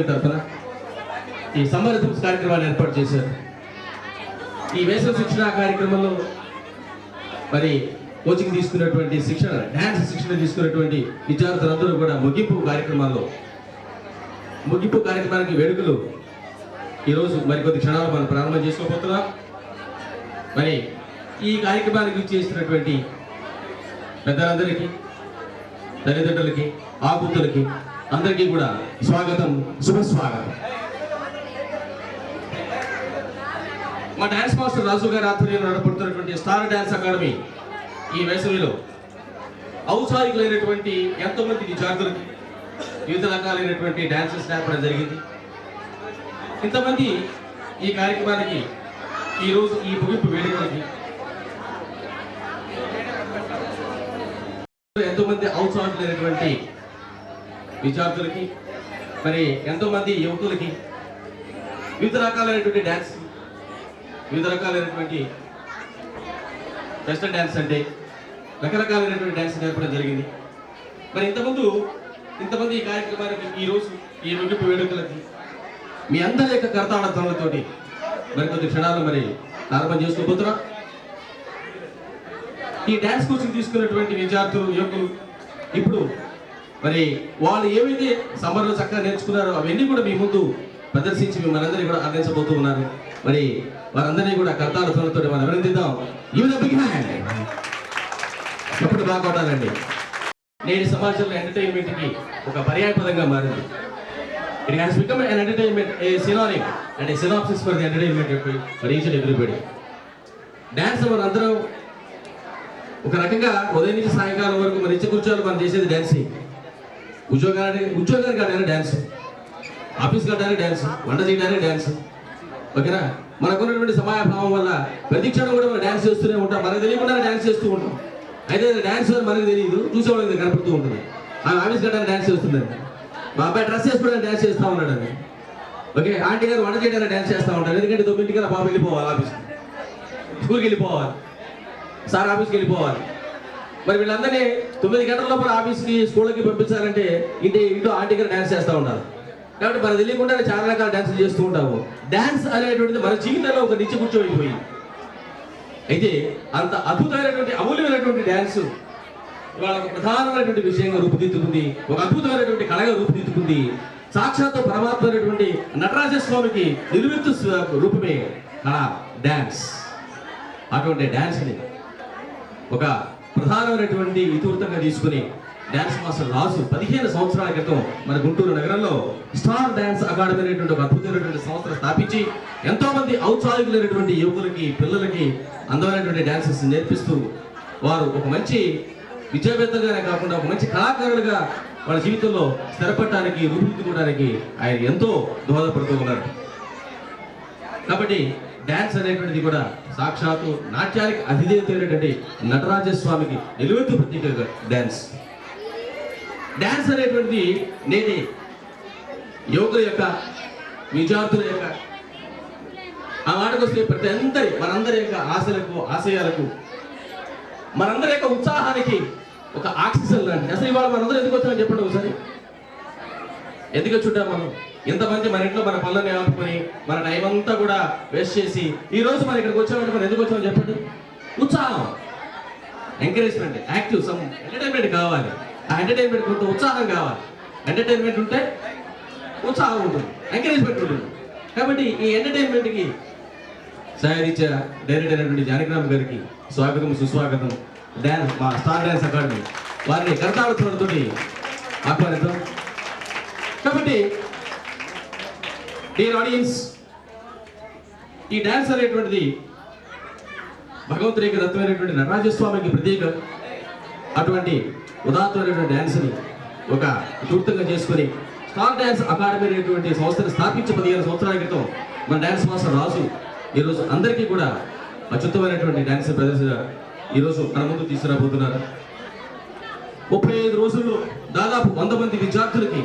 Academy తరఫున ఈ summer rhythms కార్యక్రమాన్ని ఏర్పాటు చేశారు. ఈ వేసవి శిక్షణ కార్యక్రమంలో మరి కోచింగ్ తీసుకున్నటువంటి డ్యాన్స్ శిక్షణ తీసుకున్నటువంటి విద్యార్థులందరూ కూడా ముగింపు కార్యక్రమానికి వేడుకలు ఈరోజు మరికొద్ది క్షణాలు మనం ప్రారంభం చేసుకోబోతున్నాం. మరి ఈ కార్యక్రమానికి చేస్తున్నటువంటి పెద్దలందరికీ, తల్లిదండ్రులకి, ఆకుతులకి అందరికీ కూడా స్వాగతం, శుభస్వాగతం. మా డాన్స్ మాస్టర్ రాజు గారి ఆధ్వర్యంలో నడపడుతున్నటువంటి స్టార్ డాన్స్ అకాడమీ ఈ వేసవిలో ఔత్సాహికులైనటువంటి ఎంతోమంది విద్యార్థులకి వివిధ రకాలైనటువంటి డాన్సెస్ నేర్పడం జరిగింది. ఇంతమంది ఈ కార్యక్రమానికి ఈరోజు ఈ ముగింపు వేడుకలకి ఎంతోమంది ఔత్సాహికులైనటువంటి విద్యార్థులకి, మరి ఎంతోమంది యువకులకి వివిధ రకాలైనటువంటి డాన్స్, వివిధ రకాలైనటువంటి వెస్టర్న్ డాన్స్ అంటే రకరకాలైనటువంటి డాన్స్ నేర్పడం జరిగింది. మరి ఇంతమంది ఈ కార్యక్రమానికి ఈరోజు ఈ ముగింపు వేడుకలకి మీ అందరి యొక్క కర్తాళత్వంతోటి మరికొద్ది క్షణాలు మరి ప్రారంభం చేసుకోబోతున్నాం. ఈ డాన్స్ కోచింగ్ తీసుకున్నటువంటి విద్యార్థులు, యువకులు ఇప్పుడు మరి వాళ్ళు ఏవైతే సమ్మర్లో చక్కగా నేర్చుకున్నారో అవన్నీ కూడా మీ ముందు ప్రదర్శించి మనందరినీ కూడా అందించబోతూ ఉన్నారు. మరి వారందరినీ కూడా కర్తాళత్వంతో మనం అభినందిద్దాం. ఎప్పుడు బాగా కొట్టాలండి. నేటి సమాజంలో ఎంటర్టైన్మెంట్ కి ఒక పర్యాయపదంగా మారింది. It has become an entertainment, a synonym and a synopsis for the entertainment for each and everybody. Dance అందరం ఒక రకంగా ఉదయం నుంచి సాయంకాలం వరకు మన ఇచ్చే కూర్చోవాలి. మనం చేసేది డాన్సింగ్. ఉద్యోగానికి ఆడడానికి డాన్స్, ఆఫీస్కి ఆడడానికి డాన్స్, వంట చేయడానికి డాన్స్. ఓకేనా? మనకున్నటువంటి సమయాభావం వల్ల ప్రతి క్షణం కూడా మనం డాన్స్ చేస్తూనే ఉంటాం. మనకు తెలియకుండా డాన్స్ చేస్తూ ఉంటాం. అయితే డాన్స్ మనకు తెలియదు, చూసేవాళ్ళకి కనపడుతూ ఉంటుంది. ఆమె ఆఫీస్కి ఆడడానికి డాన్స్ చేస్తుందండి, మా అబ్బాయి డ్రెస్ వేసుకోవడానికి డాన్స్ చేస్తూ ఉన్నాడు అని. ఓకే, ఆంటీ గారు వంట చేయడానికి డాన్స్ చేస్తూ ఉంటారు. ఎందుకంటే 9 గంటల బాబు వెళ్ళిపోవాలి, ఆఫీస్కి, స్కూల్కి వెళ్ళిపోవాలి, సార్ ఆఫీస్కి వెళ్ళిపోవాలి. మరి వీళ్ళందరినీ 9 గంటల లోపల ఆఫీస్కి, స్కూల్కి పంపించాలంటే ఇంట్లో ఆంటీ గారు డాన్స్ చేస్తూ ఉంటారు. కాబట్టి మనకు తెలియకుండా చాలా రకాల డాన్సులు చేస్తూ ఉంటాము. డాన్స్ అనేటువంటిది మన జీవితంలో ఒక నిత్య కూర్చోయిపోయి, అయితే అంత అద్భుతమైనటువంటి అమూల్యమైనటువంటి డ్యాన్స్ ఇవాళ ఒక ప్రధానమైనటువంటి విషయంగా రూపుదిద్దుకుంది, ఒక అద్భుతమైనటువంటి కళగా రూపుదిద్దుకుంది. సాక్షాత్తు పరమాత్మ అయినటువంటి నటరాజ స్వామికి నిలువెత్తు రూపమే కళ, డ్యాన్స్. అటువంటి డ్యాన్స్ని ఒక ప్రధానమైనటువంటి ఇతివృత్తంగా తీసుకుని డ్యాన్స్ మాస్టర్ రాజు 15 సంవత్సరాల క్రితం మన గుంటూరు నగరంలో స్టార్ డాన్స్ అకాడమీ అనేటువంటి ఒక అద్భుతమైనటువంటి సంస్థను స్థాపించి ఎంతోమంది ఔత్సాహికులైనటువంటి యువకులకి, పిల్లలకి అందమైనటువంటి డాన్సెస్ నేర్పిస్తూ వారు ఒక మంచి విద్యావేత్తలుగానే కాకుండా ఒక మంచి కళాకారులుగా వాళ్ళ జీవితంలో స్థిరపడటానికి, రూపుదిద్దుకోవడానికి ఆయన ఎంతో దోహదపడుతూ ఉన్నారు. కాబట్టి డాన్స్ అనేటువంటిది కూడా సాక్షాత్తు నాట్యానికి అధిదేవతైనటువంటి నటరాజస్వామికి నిలువెత్తు ప్రతీకగా డాన్స్ అనేటువంటిది నేటి యువకుల యొక్క, విద్యార్థుల యొక్క, ఆ మాటకు వస్తే మనందరి యొక్క ఆశలకు, ఆశయాలకు, మనందరి యొక్క ఉత్సాహానికి ఒక ఆక్సిజన్ లాంటి. అసలు ఇవాళ మనందరూ ఎందుకు వచ్చామని చెప్పండి ఒకసారి. ఎందుకు వచ్చుంటాం మనం? ఎంతమంది మన ఇంట్లో మన పనులని ఆపుకొని మన టైం అంతా కూడా వేస్ట్ చేసి ఈరోజు మనం ఇక్కడికి వచ్చామంటే మనం ఎందుకు వచ్చామని చెప్పండి. ఉత్సాహం, ఎంకరేజ్మెంట్, యాక్టివ్, సమ్ ఎంటర్టైన్మెంట్ కావాలి. ఆ ఎంటర్టైన్మెంట్ కొంత ఉత్సాహం కావాలి. ఎంటర్టైన్మెంట్ ఉంటే ఉత్సాహం ఉంటుంది, ఎంకరేజ్మెంట్ ఉంటుంది. కాబట్టి ఈ ఎంటర్టైన్మెంట్కి సహాయించే డైరెక్టర్ అయినటువంటి జానకిరామ్ గారికి స్వాగతం, సుస్వాగతం. మా స్టార్ డాన్స్ అకాడమీ వారిని కర్తాళత్వంతో ఆహ్వానిద్దాం. కాబట్టి డియర్ ఆడియన్స్, ఈ డాన్స్ అనేటువంటిది భగవంతుడి యొక్క రత్నమైనటువంటి నటరాజస్వామికి ప్రతీక. అటువంటి ఉదాత్తమైనటువంటి డాన్స్ని ఒక పూర్తంగా చేసుకొని స్టార్ డాన్స్ అకాడమీ అనేటువంటి సంస్థను స్థాపించి 15 సంవత్సరాల క్రితం మన డాన్స్ మాస్టర్ రాజు ఈరోజు అందరికీ కూడా అత్యుత్తమైనటువంటి డాన్స్ ప్రదర్శన ఈరోజు మన ముందు తీసుకురాబోతున్నారు. 35 రోజుల్లో దాదాపు 100 మంది విద్యార్థులకి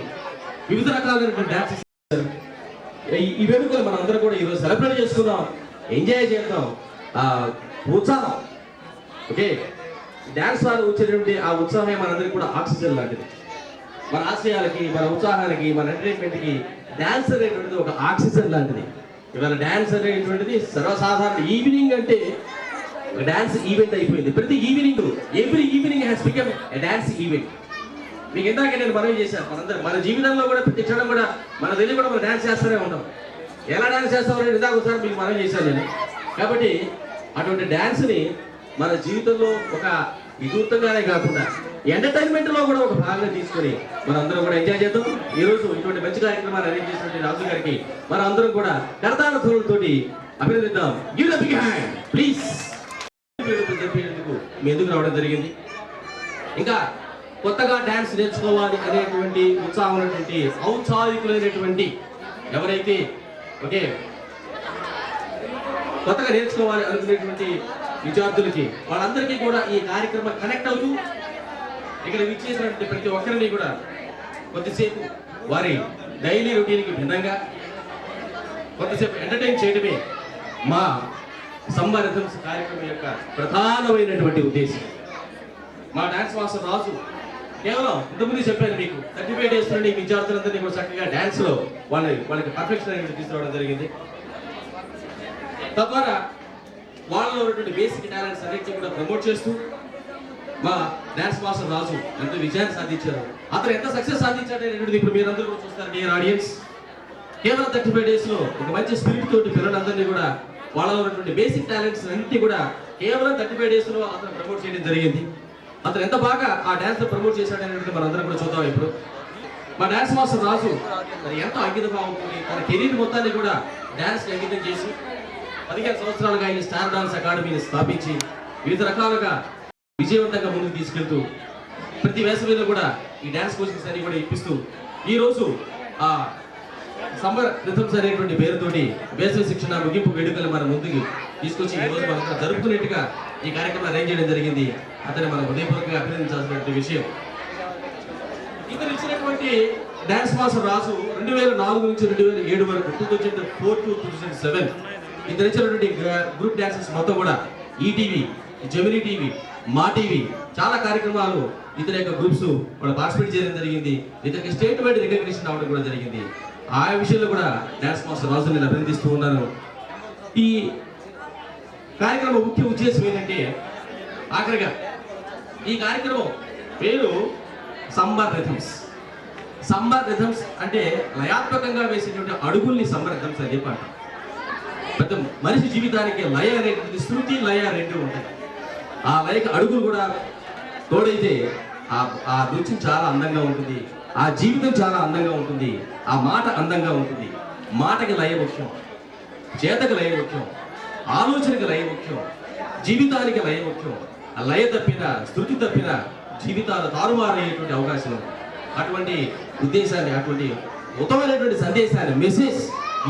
వివిధ రకాలైనటువంటి డాన్సెస్ ఈ వేడుకలు మనం అందరూ కూడా ఈరోజు సెలబ్రేట్ చేసుకుందాం, ఎంజాయ్ చేద్దాం. ఉత్సాహం, ఓకే, డాన్స్ ద్వారా వచ్చేటువంటి ఆ ఉత్సాహం మనందరికీ కూడా ఆక్సిజన్ లాంటిది. మన ఆశయాలకి, మన ఉత్సాహానికి, మన ఎంటర్టైన్మెంట్కి డ్యాన్స్ అనేటువంటిది ఒక ఆక్సిజన్ లాంటిది. ఇవాళ డ్యాన్స్ అనేటువంటిది సర్వసాధారణ. ఈవినింగ్ అంటే డ్యాన్స్ ఈవెంట్ అయిపోయింది. ప్రతి evening, every evening has become a dance event. మీకు ఇందాక నేను మనవి చేశాను, మనందరం మన జీవితంలో కూడా ప్రతి క్షణం కూడా మన తెలియ కూడా మనం డ్యాన్స్ చేస్తూనే ఉంటాం. ఎలా డ్యాన్స్ చేస్తామని ఇందాక ఒకసారి మీకు మనవి చేశాను నేను. కాబట్టి అటువంటి డ్యాన్స్ని మన జీవితంలో ఒక వినూత్నంగానే కాకుండా ఎంటర్టైన్మెంట్లో కూడా ఒక భాగంగా తీసుకొని మనందరం కూడా ఎంజాయ్ చేద్దాం. ఈరోజు ఇటువంటి మంచి కార్యక్రమాన్ని అరేంజ్ చేసినటువంటి రాజు గారికి మన అందరం కూడా కరతాళ ధ్వనులతోటి అభినందిద్దాం. Give the big hand please. చెప్పేందుకు మీ ఎందుకు రావడం జరిగింది. ఇంకా కొత్తగా డ్యాన్స్ నేర్చుకోవాలి అనేటువంటి ఉత్సాహం ఉన్నటువంటి ఔత్సాహికులైనటువంటి ఎవరైతే ఓకే కొత్తగా నేర్చుకోవాలి అనుకునేటువంటి విద్యార్థులకి వాళ్ళందరికీ కూడా ఈ కార్యక్రమం కనెక్ట్ అవుతూ ఇక్కడ విచ్చేసినటువంటి ప్రతి ఒక్కరిని కూడా కొద్దిసేపు వారి డైలీ రొటీన్కి భిన్నంగా కొద్దిసేపు ఎంటర్టైన్ చేయడమే మా సమ్మర్ రిథమ్స్ కార్యక్రమం యొక్క ప్రధానమైనటువంటి ఉద్దేశం. మా డాన్స్ మాస్టర్ రాజు కేవలం ఇంతకుముందు చెప్పాను మీకు 35 డేస్ నుండి విద్యార్థులందరినీ కూడా చక్కగా డాన్స్లో వాళ్ళకి పర్ఫెక్షన్ అనేది తీసుకురావడం జరిగింది. తద్వారా వాళ్ళలో ఉన్నటువంటి బేసిక్ టాలెంట్స్ అన్నింటినీ కూడా ప్రమోట్ చేస్తూ మా డాన్స్ మాస్టర్ రాజు ఎంత విజయాన్ని సాధించారు, అతను ఎంత సక్సెస్ సాధించాడనేటువంటిది ఇప్పుడు మీరందరూ కూడా చూస్తారు. డియర్ ఆడియన్స్, కేవలం 35 డేస్లో ఒక మంచి స్పిరిట్ తోటి పిల్లలందరినీ కూడా వాళ్ళలో ఉన్నటువంటి బేసిక్ టాలెంట్స్ అన్నింటినీ కూడా కేవలం 35 డేస్లో అతను ప్రమోట్ చేయడం జరిగింది. అతను ఎంత బాగా ఆ డాన్స్లో ప్రమోట్ చేశాడనేది మనందరం కూడా చూద్దాం. ఇప్పుడు మా డాన్స్ మాస్టర్ రాజు మరి ఎంతో అంకితంగా ఉంటుంది. తన కెరీర్ మొత్తాన్ని కూడా డాన్స్కి అంకితం చేసి 15 సంవత్సరాలుగా ఈ స్టార్ డాన్స్ అకాడమీని స్థాపించి వివిధ రకాలుగా విజయవంతంగా ముందుకు తీసుకెళ్తూ ప్రతి వేసవిలో కూడా ఈ డాన్స్ కోచింగ్స్ అన్ని కూడా ఇప్పిస్తూ ఈరోజు ఆ సమ్మర్ రిథమ్స్ అనేటువంటి పేరుతోటి వేసవి శిక్షణ ముగింపు వేడుకలు మన ముందుకు తీసుకొచ్చి ఈరోజు మనం జరుపుకునేట్టుగా ఈ కార్యక్రమం అరేంజ్ చేయడం జరిగింది. అతన్ని మనం హృదయపూర్వకంగా అభినందించాల్సినటువంటి విషయం. ఇతను ఇచ్చినటువంటి డాన్స్ మాస్టర్ రాజు 2004 నుంచి 2007 వరకు 2004 to 2007 ఇతను ఇచ్చినటువంటి గ్రూప్ డాన్సెస్ మొత్తం కూడా ఈటీవీ, జెమినీ టీవీ, మా టీవీ చాలా కార్యక్రమాలు ఇతని యొక్క గ్రూప్స్ వాళ్ళు పార్టిసిపేట్ చేయడం జరిగింది. ఇతనికి స్టేట్ వైడ్ రికగ్నిషన్ రావడం కూడా జరిగింది. ఆ విషయంలో కూడా డాన్స్ మాస్టర్ రాజు నేను అభినందిస్తూ ఉన్నాను. ఈ కార్యక్రమం ముఖ్య ఉద్దేశం ఏంటంటే ఆఖరిగా ఈ కార్యక్రమం పేరు సమ్మర్ రిథమ్స్. సమ్మర్ రిథమ్స్ అంటే లయాత్మకంగా వేసేటువంటి అడుగుల్ని సమ్మర్ రిథమ్స్ అని చెప్పి అంటాం. పెద్ద మనిషి జీవితానికి లయ అనేటువంటి శృతి లయ రెండు ఉంటాయి. ఆ లయకి అడుగులు కూడా తోడైతే ఆ నృత్యం చాలా అందంగా ఉంటుంది, ఆ జీవితం చాలా అందంగా ఉంటుంది, ఆ మాట అందంగా ఉంటుంది. మాటకి లయ ముఖ్యం, చేతకి లయ ముఖ్యం, ఆలోచనకి లయ ముఖ్యం, జీవితానికి లయ ముఖ్యం. ఆ లయ తప్పిన, శృతి తప్పిన జీవితాలు తారుమారయ్యేటువంటి అవకాశం ఉంది. అటువంటి ఉద్దేశాన్ని, అటువంటి ఉత్తమమైనటువంటి సందేశాన్ని message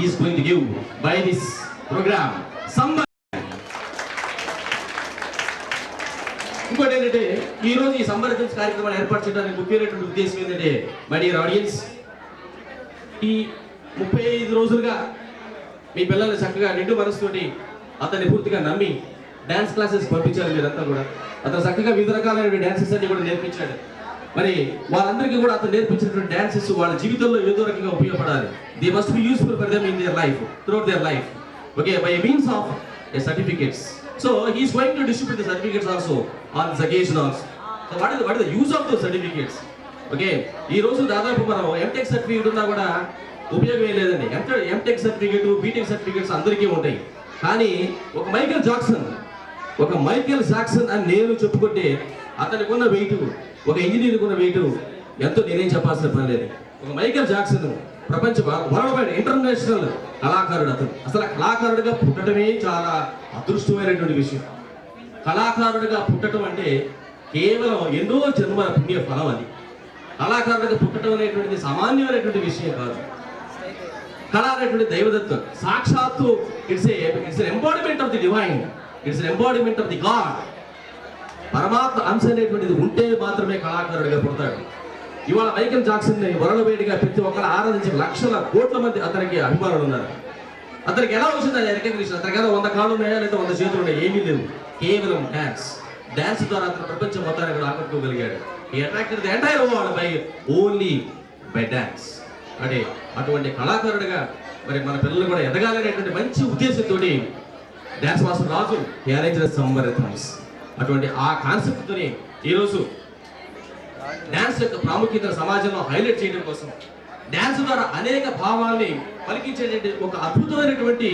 is going to give by this program summer. ఇంకోటి ఏంటంటే ఈరోజు ఈ సమ్మర్ రిథమ్స్ కార్యక్రమాన్ని ఏర్పాటు చేయడానికి ముఖ్యమైనటువంటి ఉద్దేశం ఏంటంటే మై డియర్ ఆడియన్స్, ఈ 35 రోజులుగా మీ పిల్లల్ని చక్కగా నిండు మనసుతోటి అతన్ని పూర్తిగా నమ్మి డ్యాన్స్ క్లాసెస్ పంపించారు మీరంతా కూడా. అతను చక్కగా వివిధ రకాలైన డ్యాన్సెస్ అన్ని కూడా నేర్పించాడు. మరి వాళ్ళందరికీ కూడా అతను నేర్పించినటువంటి డ్యాన్సెస్ వాళ్ళ జీవితంలో ఏదో రకంగా ఉపయోగపడాలి. They must be useful for them in their life, throughout their life. Okay, by means of A certificates. So he is going to distribute the certificates also on this occasion also. So what is the use of those certificates? Okay, ఈ రోజు దాదాపు మనం MTech certificate ఉన్నా కూడా ఉపయోగం లేదండి. MTech certificate, BTech certificates అందరికీ ఉంటాయి. కానీ ఒక మైకేల్ జాక్సన్ అని నేను చెప్పుకుంటే అతనికి ఉన్న వెయిట్, ఒక ఇంజనీర్కి ఉన్న వెయిట్ ఎంతో నేనేం చెప్పాల్సిన పని లేదు. ఒక మైకేల్ జాక్సన్ ప్రపంచ వరల్డ్ ఇంటర్నేషనల్ కళాకారుడు. అసలు కళాకారుడిగా పుట్టడమే చాలా అదృష్టమైనటువంటి విషయం. కళాకారుడిగా పుట్టడం అంటే కేవలం ఎన్నో జన్మల పుణ్య ఫలం. అది కళాకారుడిగా పుట్టడం అనేటువంటిది సామాన్యమైనటువంటి విషయం కాదు. కళ అనేటువంటి దైవదత్వం, సాక్షాత్తు it's an embodiment of the divine, it's an embodiment of the God. పరమాత్మ అంశ అనేటువంటిది ఉంటే మాత్రమే కళాకారుడిగా పుడతాడు. ఇవాళ మైకేల్ జాక్సన్ ని వరలవేడిగా ప్రతి ఒక్కరు ఆరాధించి లక్షల కోట్ల మంది అతనికి అభిమానులు ఉన్నారు. అతనికి ఎలా వచ్చింది రికగ్నిషన్? అతనికి ఏదో 100 కాళ్ళు ఉన్నాయా లేదా 100 చేతులు ఉన్నాయా? ఏమీ లేవు, కేవలం డాన్స్ ద్వారా అతను ప్రపంచం మొత్తాన్ని కూడా ఆకట్టుకోగలిగాడు. He attracted the entire world by only by dance. అంటే అటువంటి కళాకారుడిగా మరి మన పిల్లలు కూడా ఎదగాలనేటువంటి మంచి ఉద్దేశంతో డ్యాన్స్ మాస్టర్ రాజు అరేంజ్ సమ్మర్ రిథమ్స్. అటువంటి ఆ కాన్సెప్ట్తోని ఈరోజు డ్యాన్స్ యొక్క ప్రాముఖ్యతను సమాజంలో హైలైట్ చేయడం కోసం, డ్యాన్స్ ద్వారా అనేక భావాల్ని పలికించేటువంటి ఒక అద్భుతమైనటువంటి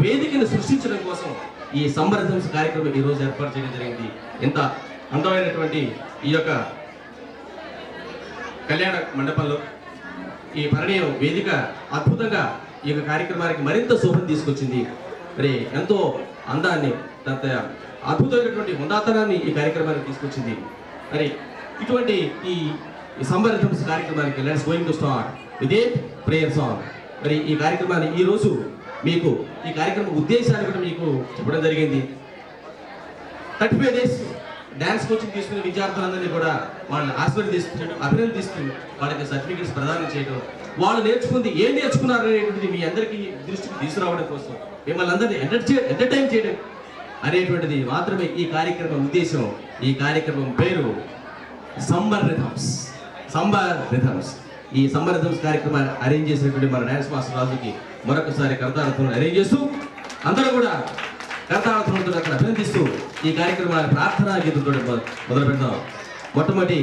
వేదికను సృష్టించడం కోసం ఈ సమ్మర్ రిథమ్స్ కార్యక్రమం ఈ రోజు ఏర్పాటు చేయడం జరిగింది. ఇంత అందమైనటువంటి ఈ యొక్క కళ్యాణ మండపంలో ఈ పరిణయం వేదిక అద్భుతంగా ఈ యొక్క కార్యక్రమానికి మరింత శోభను తీసుకొచ్చింది. మరి ఎంతో అందాన్ని, అద్భుతమైనటువంటి హుందాతనాన్ని ఈ కార్యక్రమానికి తీసుకొచ్చింది. మరి ఇటువంటి ఈ సమ్మర్ రిథమ్స్ కార్యక్రమానికి let's going to start with a prayer song. మరి ఈ కార్యక్రమాన్ని ఈరోజు మీకు ఈ కార్యక్రమం ఉద్దేశాన్ని కూడా మీకు చెప్పడం జరిగింది. 35 days డ్యాన్స్ కోచింగ్ తీసుకునే విద్యార్థులందరినీ కూడా వాళ్ళని ఆశీర్వదిస్తూ అభినందిస్తూ వాళ్ళకి సర్టిఫికేట్స్ ప్రదానం చేయడం, వాళ్ళు నేర్చుకుంది ఏం నేర్చుకున్నారు అనేటువంటిది మీ అందరికీ దృష్టికి తీసుకురావడం కోసం, మిమ్మల్ని అందరినీ ఎంటర్టైన్ చేయడం అనేటువంటిది మాత్రమే ఈ కార్యక్రమం ఉద్దేశం. ఈ కార్యక్రమం పేరు సమ్మర్ రిథమ్స్. Summer rhythms. ఈ సమ్మర్ రిథమ్స్ కార్యక్రమాన్ని అరేంజ్ చేసినటువంటి మన డ్యాన్స్ మాస్టర్ రాజుకి మరొకసారి కర్తార్థం అరేంజ్ చేస్తూ అందరూ కూడా కర్తార్థంతో అక్కడ అభినందిస్తూ ఈ కార్యక్రమాన్ని ప్రార్థనా గీతంతో మొదలు పెడతాం. మొట్టమొదటి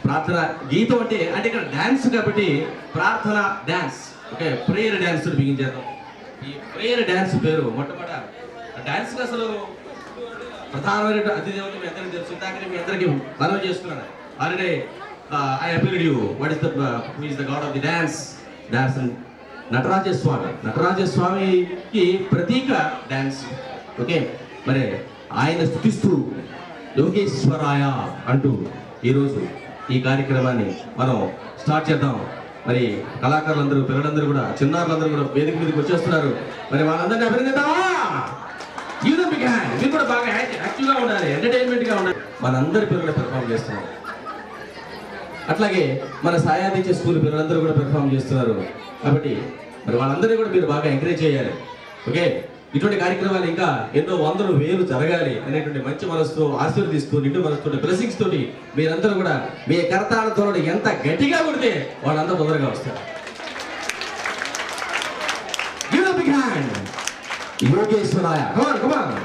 ప్రార్థన గీతం అంటే ఇక్కడ డ్యాన్స్ కాబట్టి ప్రార్థన డ్యాన్స్, ఓకే, ప్రేయర్ డ్యాన్స్ బిగించేద్దాం. ఈ ప్రేయర్ డ్యాన్స్ పేరు మొట్టమొదట డ్యాన్స్ అసలు ప్రధానమైన అతిదేవత మీ అందరికీ తెలుసు. ఇందాక మీ అందరికీ మనవి చేస్తున్నాను already. I appealed you what is who is the god of the dance. Dance Natarajaswamy. నటరాజస్వామికి ప్రతీక డాన్స్, ఓకే. మరి ఆయన స్తుతిస్తూ యోగేశ్వరాయ అంటూ ఈరోజు ఈ కార్యక్రమాన్ని మనం స్టార్ట్ చేద్దాం. మరి కళాకారులందరూ, పిల్లలందరూ కూడా, చిన్నారులందరూ కూడా వేదిక మీదకి వచ్చేస్తున్నారు. మరి వాళ్ళందరినీ అభినందిద్దామా? మీరు కూడా బాగా యాక్టివ్గా ఉండాలి, ఎంటర్టైన్మెంట్గా ఉండాలి. మనందరి పిల్లలు పెర్ఫామ్ చేస్తున్నాం. అట్లాగే మన సాయాదీచే స్కూల్ పిల్లలందరూ కూడా పెర్ఫామ్ చేస్తున్నారు. కాబట్టి మరి వాళ్ళందరినీ కూడా మీరు బాగా ఎంకరేజ్ చేయాలి, ఓకే. ఇటువంటి కార్యక్రమాలు ఇంకా ఎన్నో వందలు వేలు జరగాలి అనేటువంటి మంచి మనసుతో ఆశీర్వదిస్తూ, నిండు మనసుతో, బ్లెస్సింగ్స్ తోటి మీరందరూ కూడా మీ కర్తాలతో ఎంత గట్టిగా కొడితే వాళ్ళందరూ తొందరగా వస్తారు. యోగేశ్వరాయ, కమాన్ కమాన్.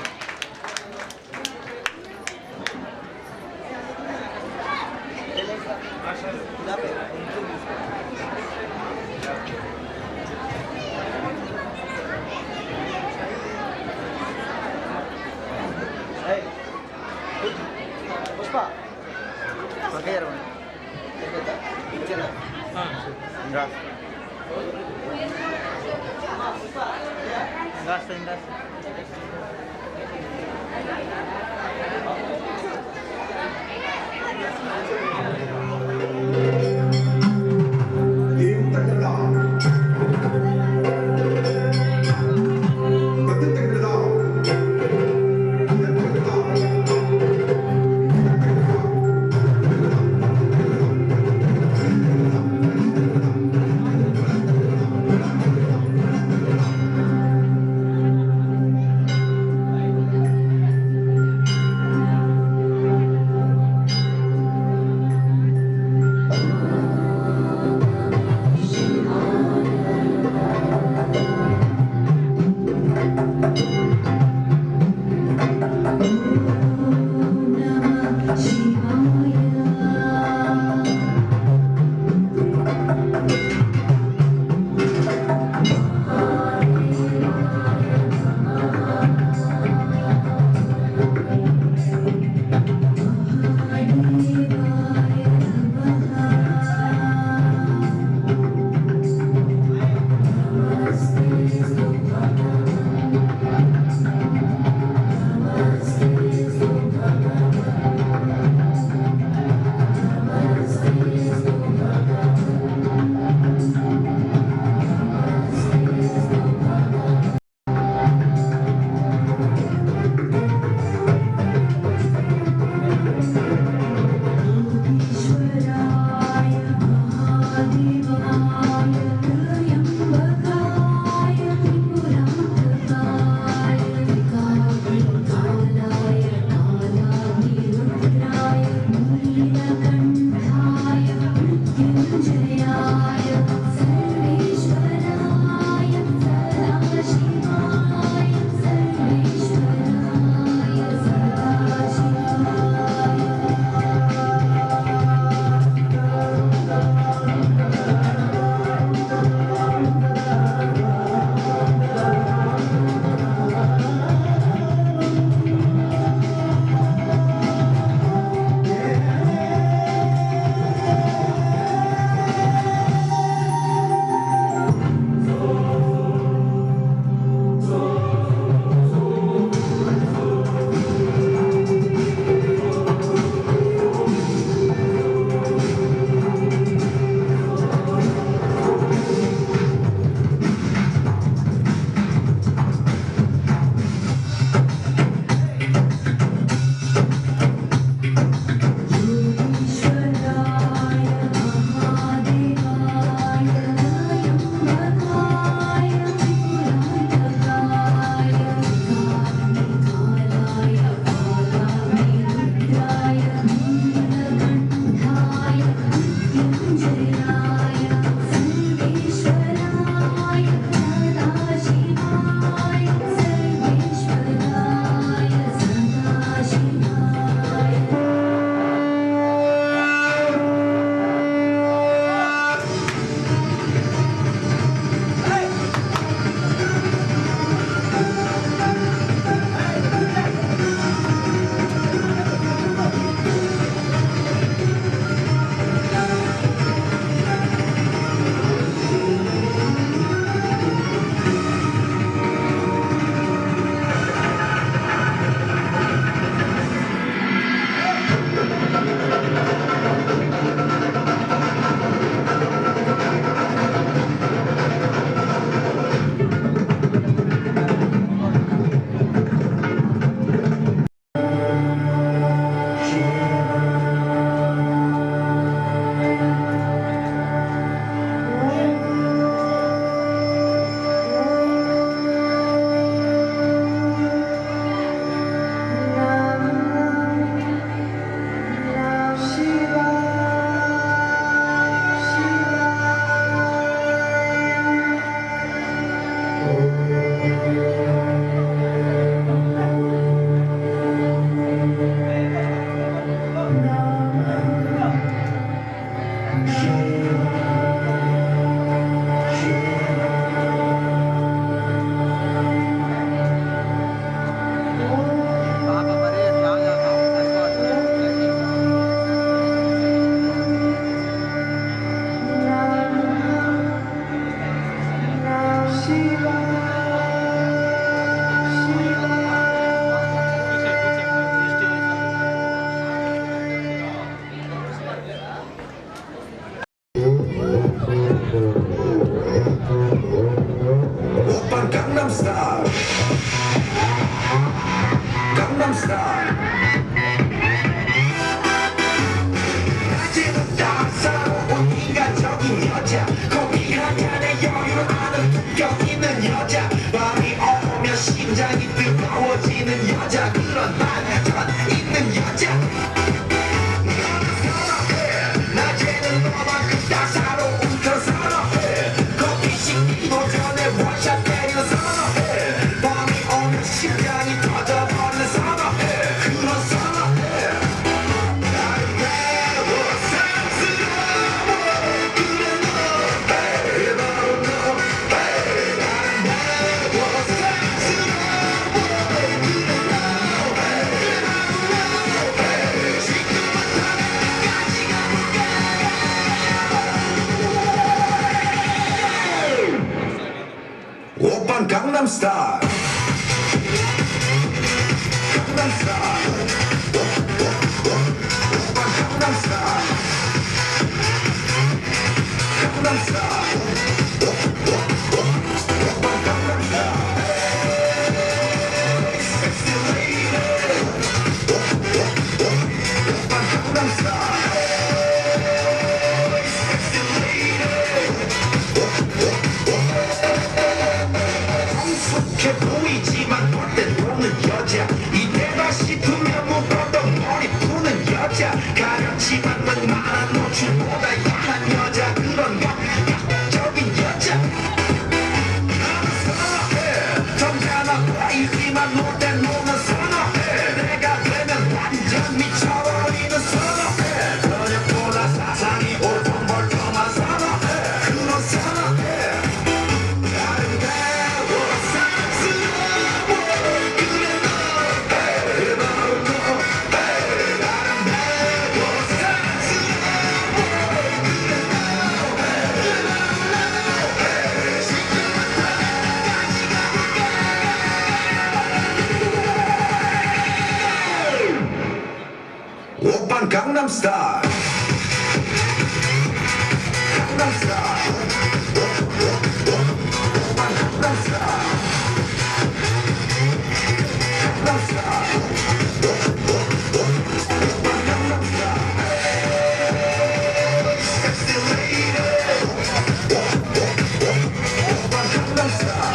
Style. Gangnam Style. Gangnam Style. Gangnam Style. Gangnam Style. Sexy lady. Gangnam Style. Sexy lady. 성숙해 보이지만 놀 땐 노는 여자 이때다 싶으면 묶어도 머리 푸는 여자 가렸지만 많아 노출보다 야한 여자 그런 감각적인 여자 나는 선호해 점잖아 보이지만 놀 땐 노는 선호해 내가 되면 완전 미쳐버리는 선호해 저녁보다 사상이 올통벌통한 선호해 그런 선호해 오빤 강남 스타일 강남 스타일 오빤 강남 스타일 강남 스타일 오빤 강남 스타일 섹시 레이디 오빤 강남 스타일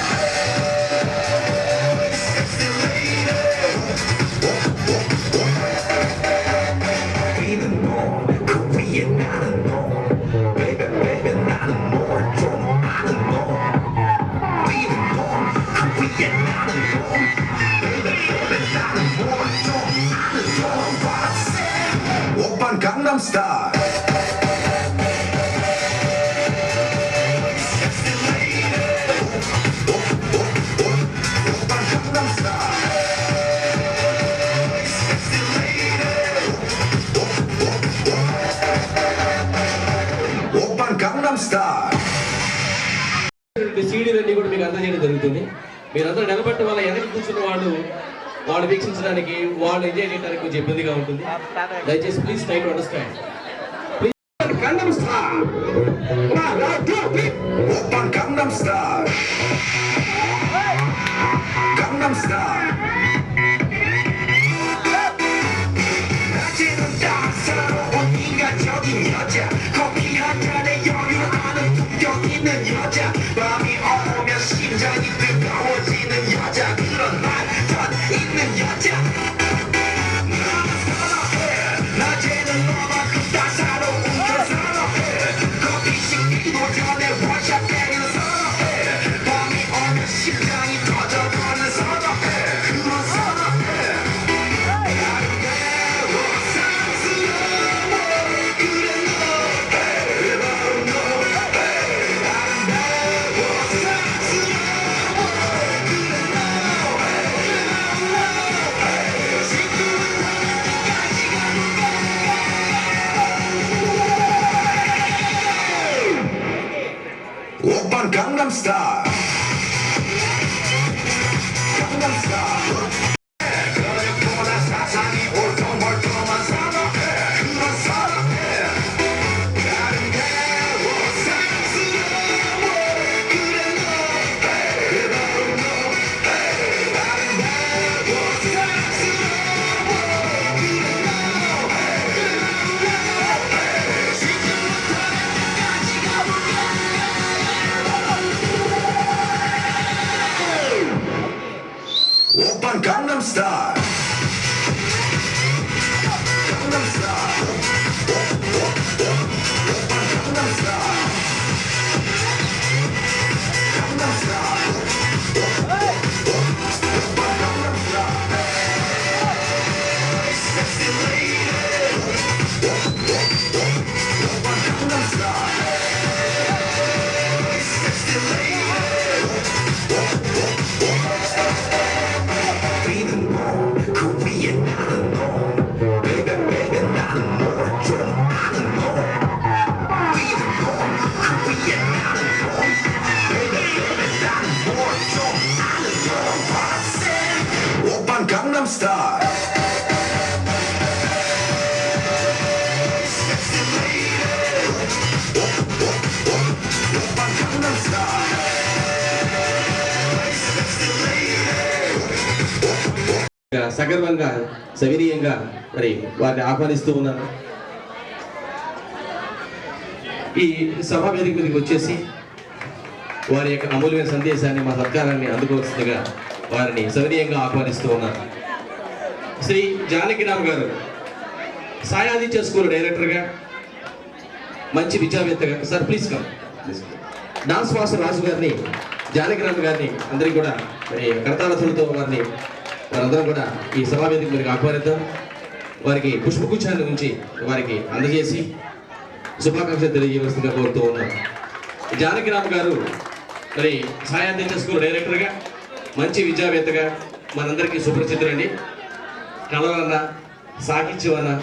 섹시 레이디 우리는 그 위에 나는 너 Baby baby 나는 뭘 좀 아는 너 우리는 그 위에 나는 너 Baby baby 나는 뭘 좀 아는 너 오빤 강남 스타일 Sexy lady 오빤 강남 스타일 Sexy lady 오빤 강남 스타일 సీడీలన్నీ కూడా మీకు అందజేయడం జరుగుతుంది. మీరందరూ నిలబెట్ట వాళ్ళ వెనక కూర్చున్న వాళ్ళు వీక్షించడానికి వాళ్ళు ఎంజాయ్ చేయడానికి కొంచెం ఇబ్బందిగా ఉంటుంది. దయచేసి please try to understand. Gangnam Style. 오빤 Gangnam Style. Gangnam Style. 낮에는 따사로운 인간적인 여자 커피 한 잔에 여유 아는 품격 있는 여자 밤이 오면 심장이 뜨거워지는 여자 그런 말던 있는 여자 나는 선호해 낮에는 너만큼 따사로운 걸 선호해 커피 식기도 전에 원샷 때리는 선호해 밤이 오면 심장이 터져버리는 선호해 그런 선호해 아름다워 사랑스러워 그래 너 바로 너 아름다워 사랑스러워 그래 너 시끄러운 밤까지 가볼까 오빤 강남 스타일 강남 스타일 저녁보다 사상이 올통벌통한 선호해 그런 선호해 아름다워 사랑스러워 그래 너 바로 너 아름다워 사랑스러워 그래 너 시끄러운 밤까지 가볼까 오빤 강남 스타일 강남 스타일 오빤 강남 스타일 강남 스타일 오빤 강남 스타일 섹시 레이디 오빤 강남 스타일 섹시 레이디 우리는 그 위에 나는 너 Baby baby 나는 뭘 좀 아는 너 우리는 그 위에 나는 너 Baby baby 나는 뭘 좀 아는 너 సగర్వంగా సవినీయంగా మరి వారిని ఆహ్వానిస్తూ ఉన్నాను. ఈ సభా వేదిక మీదకి వచ్చేసి వారి యొక్క అమూల్యమైన సందేశాన్ని, మా సత్కారాన్ని అందుకోవలసిందిగా వారిని సవినీయంగా ఆహ్వానిస్తూ ఉన్నారు. శ్రీ జానకిరామ్ గారు సాయాదిత్య స్కూల్ డైరెక్టర్గా, మంచి విద్యావేత్తగా, sir please come, dance master Raju గారిని, జానకిరామ్ గారిని అందరికీ కూడా మరి కరతాళతులతో వారందరం కూడా ఈ సభావేదిక మీదకి ఆహ్వానిద్దాం. వారికి పుష్పగుచ్చాన్ని ఉంచి వారికి అందజేసి శుభాకాంక్షలు తెలియజేయవలసిందిగా కోరుతూ ఉన్నాం. జానకిరామ్ గారు మరి సాయాదిత్య స్కూల్ డైరెక్టర్గా, మంచి విద్యావేత్తగా మనందరికీ సుపరిచితులండి. కళలన్నా, సాహిత్యమన్నా,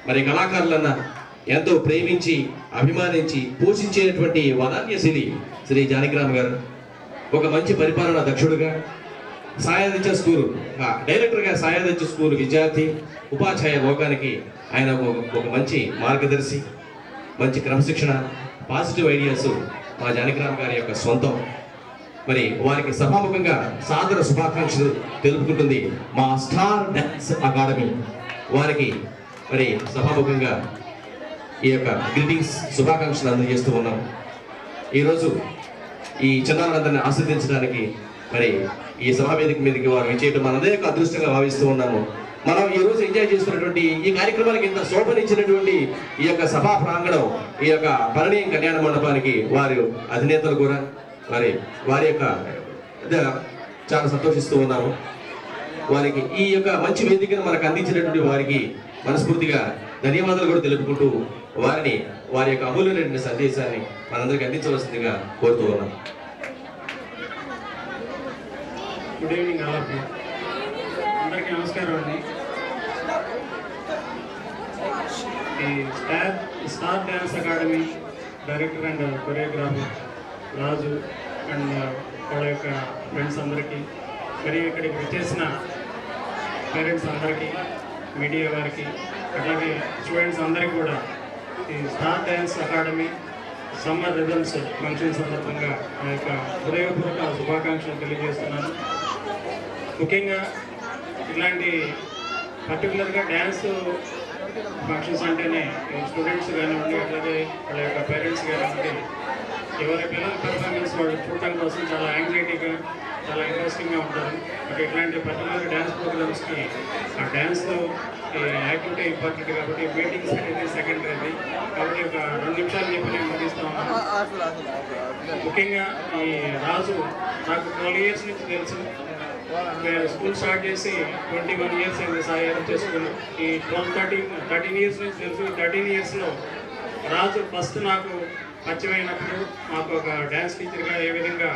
మరి కళాకారులన్నా ఎంతో ప్రేమించి, అభిమానించి, పోషించేటువంటి వదాన్యశిలి శ్రీ జానకిరామ్ గారు. ఒక మంచి పరిపాలనా దక్షుడుగా, సాయాదిత్య స్కూల్ డైరెక్టర్గా, సాయాదిత్య స్కూల్ విద్యార్థి ఉపాధ్యాయ లోకానికి ఆయన ఒక మంచి మార్గదర్శి, మంచి క్రమశిక్షణ, పాజిటివ్ ఐడియాస్ మా జానకిరామ్ గారి యొక్క సొంతం. మరి వారికి సభాముఖంగా సాదర శుభాకాంక్షలు తెలుపుకుంటుంది మా స్టార్ డాన్స్ అకాడమీ. వారికి మరి సభాముఖంగా ఈ యొక్క గ్రీటింగ్స్, శుభాకాంక్షలు అందజేస్తూ ఉన్నాం. ఈరోజు ఈ చిన్నారులందరినీ ఆస్వాదించడానికి మరి ఈ సభావేదిక మీదకి వారు విచ్చేయడం మనందరి యొక్క అదృష్టంగా భావిస్తూ ఉన్నాము. మనం ఈ రోజు ఎంజాయ్ చేస్తున్నటువంటి ఈ కార్యక్రమానికి ఇంత శోభనిచ్చినటువంటి ఈ యొక్క సభా ప్రాంగణం, ఈ యొక్క పరిణయం కళ్యాణ మండపానికి వారి అధినేతలు కూడా వారి యొక్క చాలా సంతోషిస్తూ ఉన్నాము. వారికి ఈ యొక్క మంచి వేదికను మనకు అందించినటువంటి వారికి మనస్ఫూర్తిగా ధన్యవాదాలు కూడా తెలుపుకుంటూ వారి యొక్క అమూల్యమైనటువంటి సందేశాన్ని మనందరికీ అందించవలసిందిగా కోరుతూ ఉన్నాం. Good evening all of you. అందరికీ నమస్కారం అండి. ఈ star dance academy director and choreographer Raju and వాళ్ళ యొక్క ఫ్రెండ్స్ అందరికీ, మరియు ఇక్కడికి వచ్చేసిన పేరెంట్స్ అందరికీ, మీడియా వారికి, అట్లాగే స్టూడెంట్స్ అందరికీ కూడా ఈ star dance academy summer rhythms function సందర్భంగా నా యొక్క హృదయపూర్వక శుభాకాంక్షలు తెలియజేస్తున్నాను. ముఖ్యంగా ఇట్లాంటి పర్టికులర్గా డ్యాన్స్ ఫంక్షన్స్ అంటేనే స్టూడెంట్స్ కానివ్వండి, అట్లాగే వాళ్ళ యొక్క పేరెంట్స్ కానివ్వండి, ఎవరి పిల్లల పెర్ఫార్మెన్స్ వాళ్ళు చూడటం కోసం చాలా యాంగ్జైటీగా, చాలా ఇంట్రెస్టింగ్గా ఉంటారు. ఇట్లాంటి పర్టికులర్ డ్యాన్స్ ప్రోగ్రామ్స్కి ఆ డ్యాన్స్లో యాక్టివిటీ ఇంపార్టెంట్ కాబట్టి మీటింగ్స్ అనేది సెకండరీ. కాబట్టి ఒక 2 నిమిషాలు చెప్పి నేను ముగిస్తా ఉన్నాను. ముఖ్యంగా ఈ రాజు నాకు 12 years నుంచి తెలుసు. నేను స్కూల్ స్టార్ట్ చేసి 21 years అయింది సాయం చేసుకున్నాను. ఈ 13 years నుంచి తెలుసు. 13 yearsలో రాజు ఫస్ట్ నాకు పరిచయమైనప్పుడు మాకు ఒక డ్యాన్స్ టీచర్గా ఏ విధంగా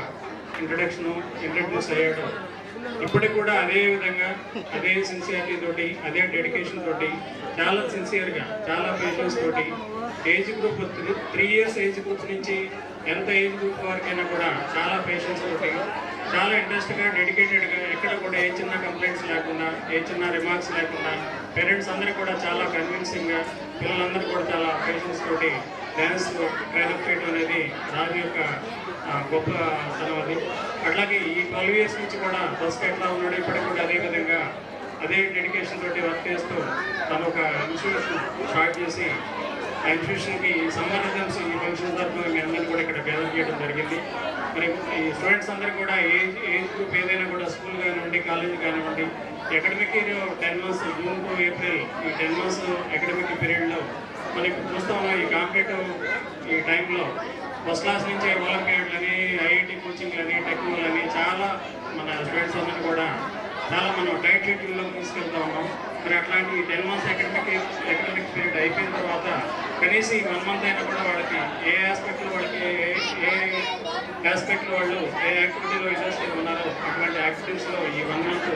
ఇంట్రడ్యూస్ అయ్యాడు. ఇప్పటికి కూడా అదే విధంగా, అదే సిన్సియారిటీ తోటి, అదే డెడికేషన్ తోటి, చాలా సిన్సియర్గా, చాలా పేషెన్స్ తోటి, age group 3 years age group నుంచి ఎంత ఏజ్ గ్రూప్ వరకైనా కూడా చాలా పేషెన్స్ తోటి, చాలా ఇంట్రెస్ట్గా, డెడికేటెడ్గా, ఎక్కడ కూడా ఏ చిన్న కంప్లైంట్స్ లేకుండా, ఏ చిన్న రిమార్క్స్ లేకుండా, పేరెంట్స్ అందరూ కూడా చాలా కన్విన్సింగ్గా, పిల్లలందరూ కూడా చాలా పేషెన్స్ తోటి డ్యాన్స్ ట్రైనప్ చేయడం అనేది రాజు యొక్క గొప్ప తనం అది. అట్లాగే ఈ 12 years నుంచి కూడా ఫస్ట్ ఎట్లా ఉన్నాడు, ఇప్పటికి కూడా అదే విధంగా అదే డెడికేషన్ తోటి వర్క్ చేస్తూ తను ఒక ఇన్స్టిట్యూషన్ స్టార్ట్ చేసి ఆ ఇన్స్టిట్యూషన్కి సమ్మర్ రిథమ్స్ ఈ ఫంక్షన్ తరఫున మీ అందరినీ కూడా ఇక్కడ గ్యాదర్ చేయడం జరిగింది. మరి ఈ స్టూడెంట్స్ అందరూ కూడా ఏజ్ గ్రూప్ ఏదైనా కూడా స్కూల్ కానివ్వండి, కాలేజ్ కానివ్వండి, academic 10 months June to April ఈ 10 months అకాడమిక్ పీరియడ్లో మనకి చూస్తాం. ఈ కాంపిటేటివ్ ఈ టైంలో ఫస్ట్ క్లాస్ నుంచి ఒలింపియాడ్లని, ఐఐటి కోచింగ్లని, టెక్నాలని చాలా మన స్టూడెంట్స్ అందరూ కూడా చాలా మనం టైట్ షెడ్యూల్లో తీసుకెళ్తా ఉన్నాం. మరి అట్లాంటి 10 months అకాడమిక్ పీరియడ్ అయిపోయిన తర్వాత కనీసం ఈ 1 month అయినా కూడా వాళ్ళకి ఏ ఆస్పెక్ట్లో వాళ్ళకి ఏ ఆస్పెక్ట్లో వాళ్ళు ఏ యాక్టివిటీలో ఇంట్రెస్ట్గా ఉన్నారో అటువంటి యాక్టివిటీస్లో ఈ 1 month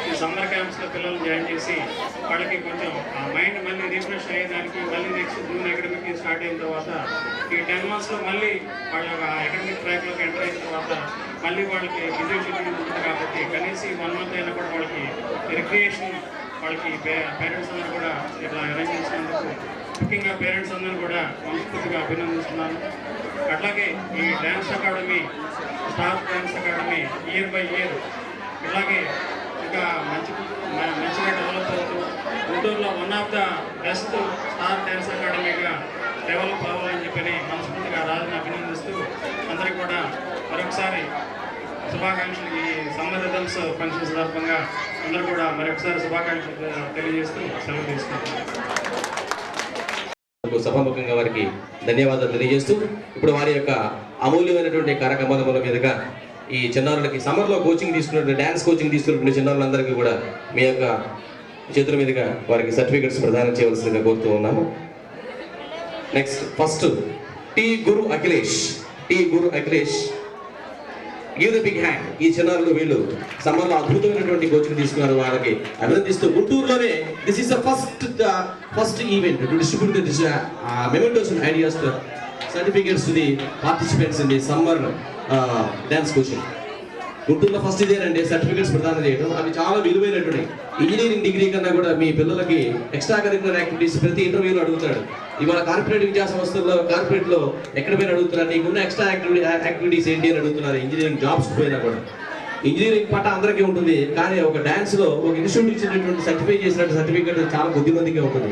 ఈ సమ్మర్ క్యాంప్స్లో పిల్లలు జాయిన్ చేసి వాళ్ళకి కొంచెం ఆ మైండ్ మళ్ళీ రిఫ్రెష్ అయ్యేదానికి, మళ్ళీ నెక్స్ట్ జూన్ అకాడమిక్ స్టార్ట్ అయిన తర్వాత ఈ 10 monthsలో మళ్ళీ వాళ్ళ అకాడమిక్ ట్రాక్లోకి ఎంటర్ అయిన తర్వాత మళ్ళీ వాళ్ళకి బిజీ షెడ్యూల్ ఉంటుంది. కాబట్టి కనీసం 1 month అయినా కూడా వాళ్ళకి రిక్రియేషన్, వాళ్ళకి పేరెంట్స్ అందరూ కూడా ఇట్లా అరేంజ్ చేసినందుకు ముఖ్యంగా పేరెంట్స్ అందరూ కూడా మనస్ఫూర్తిగా అభినందిస్తున్నాను. అట్లాగే ఈ dance academy, star dance academy year by year ఇలాగే ఇంకా మంచిగా డెవలప్ అవుతూ గుంటూరులో one of the best star dance అకాడమీగా డెవలప్ అవ్వాలని చెప్పని మనస్ఫూర్తిగా రాజుని అభినందిస్తూ అందరికీ కూడా మరొకసారి శుభాకాంక్షలు. ఈ సమ్మర్ రిథమ్స్ ఫంక్షన్ సందర్భంగా అందరూ కూడా మరొకసారి శుభాకాంక్షలు తెలియజేస్తూ సెలవు తీసుకుంటున్నాను. సభాముఖంగా వారికి ధన్యవాదాలు తెలియజేస్తూ ఇప్పుడు వారి యొక్క అమూల్యమైనటువంటి కార్యక్రమాల మీదుగా ఈ చిన్నారులకి సమ్మర్లో కోచింగ్ తీసుకున్నటువంటి డ్యాన్స్ కోచింగ్ తీసుకున్నటువంటి చిన్నారులందరికీ కూడా మీ యొక్క చేతుల మీదుగా వారికి సర్టిఫికెట్స్ ప్రదానం చేయవలసిందిగా కోరుతూ ఉన్నాము. Next first T Guru Akhilesh. Give the big hand. ఈ చిన్నారులు వీళ్ళు సమ్మర్లో అద్భుతమైనటువంటి కోచింగ్ తీసుకున్నారు. వాళ్ళకి అభినందిస్తూ గుంటూరులోనే this is the first event to distribute this mementos and ideas certificates to the participants in the summer dance coaching. గుంటూరులో ఫస్ట్ ఇదేనండి సర్టిఫికేట్స్ ప్రదానం చేయడం. అవి చాలా విలువైనటువంటి ఇంజనీరింగ్ డిగ్రీ కన్నా కూడా మీ పిల్లలకి ఎక్స్ట్రా కరిక్యులర్ యాక్టివిటీస్ ప్రతి ఇంటర్వ్యూలో అడుగుతాడు. ఇవాళ కార్పొరేట్ విద్యా సంస్థల్లో కార్పొరేట్లో ఎక్కడ పోయినా అడుగుతున్నారు నీకున్న ఎక్స్ట్రా యాక్టివిటీస్ ఏంటి అని అడుగుతున్నారు. ఇంజనీరింగ్ జాబ్స్ పోయినా కూడా ఇంజనీరింగ్ పాట అందరికీ ఉంటుంది, కానీ ఒక డ్యాన్స్లో ఒక ఇన్స్టిట్యూట్ ఇచ్చినటువంటి సర్టిఫై చేసినటువంటి సర్టిఫికేట్ చాలా కొద్దిమందికి ఉంటుంది.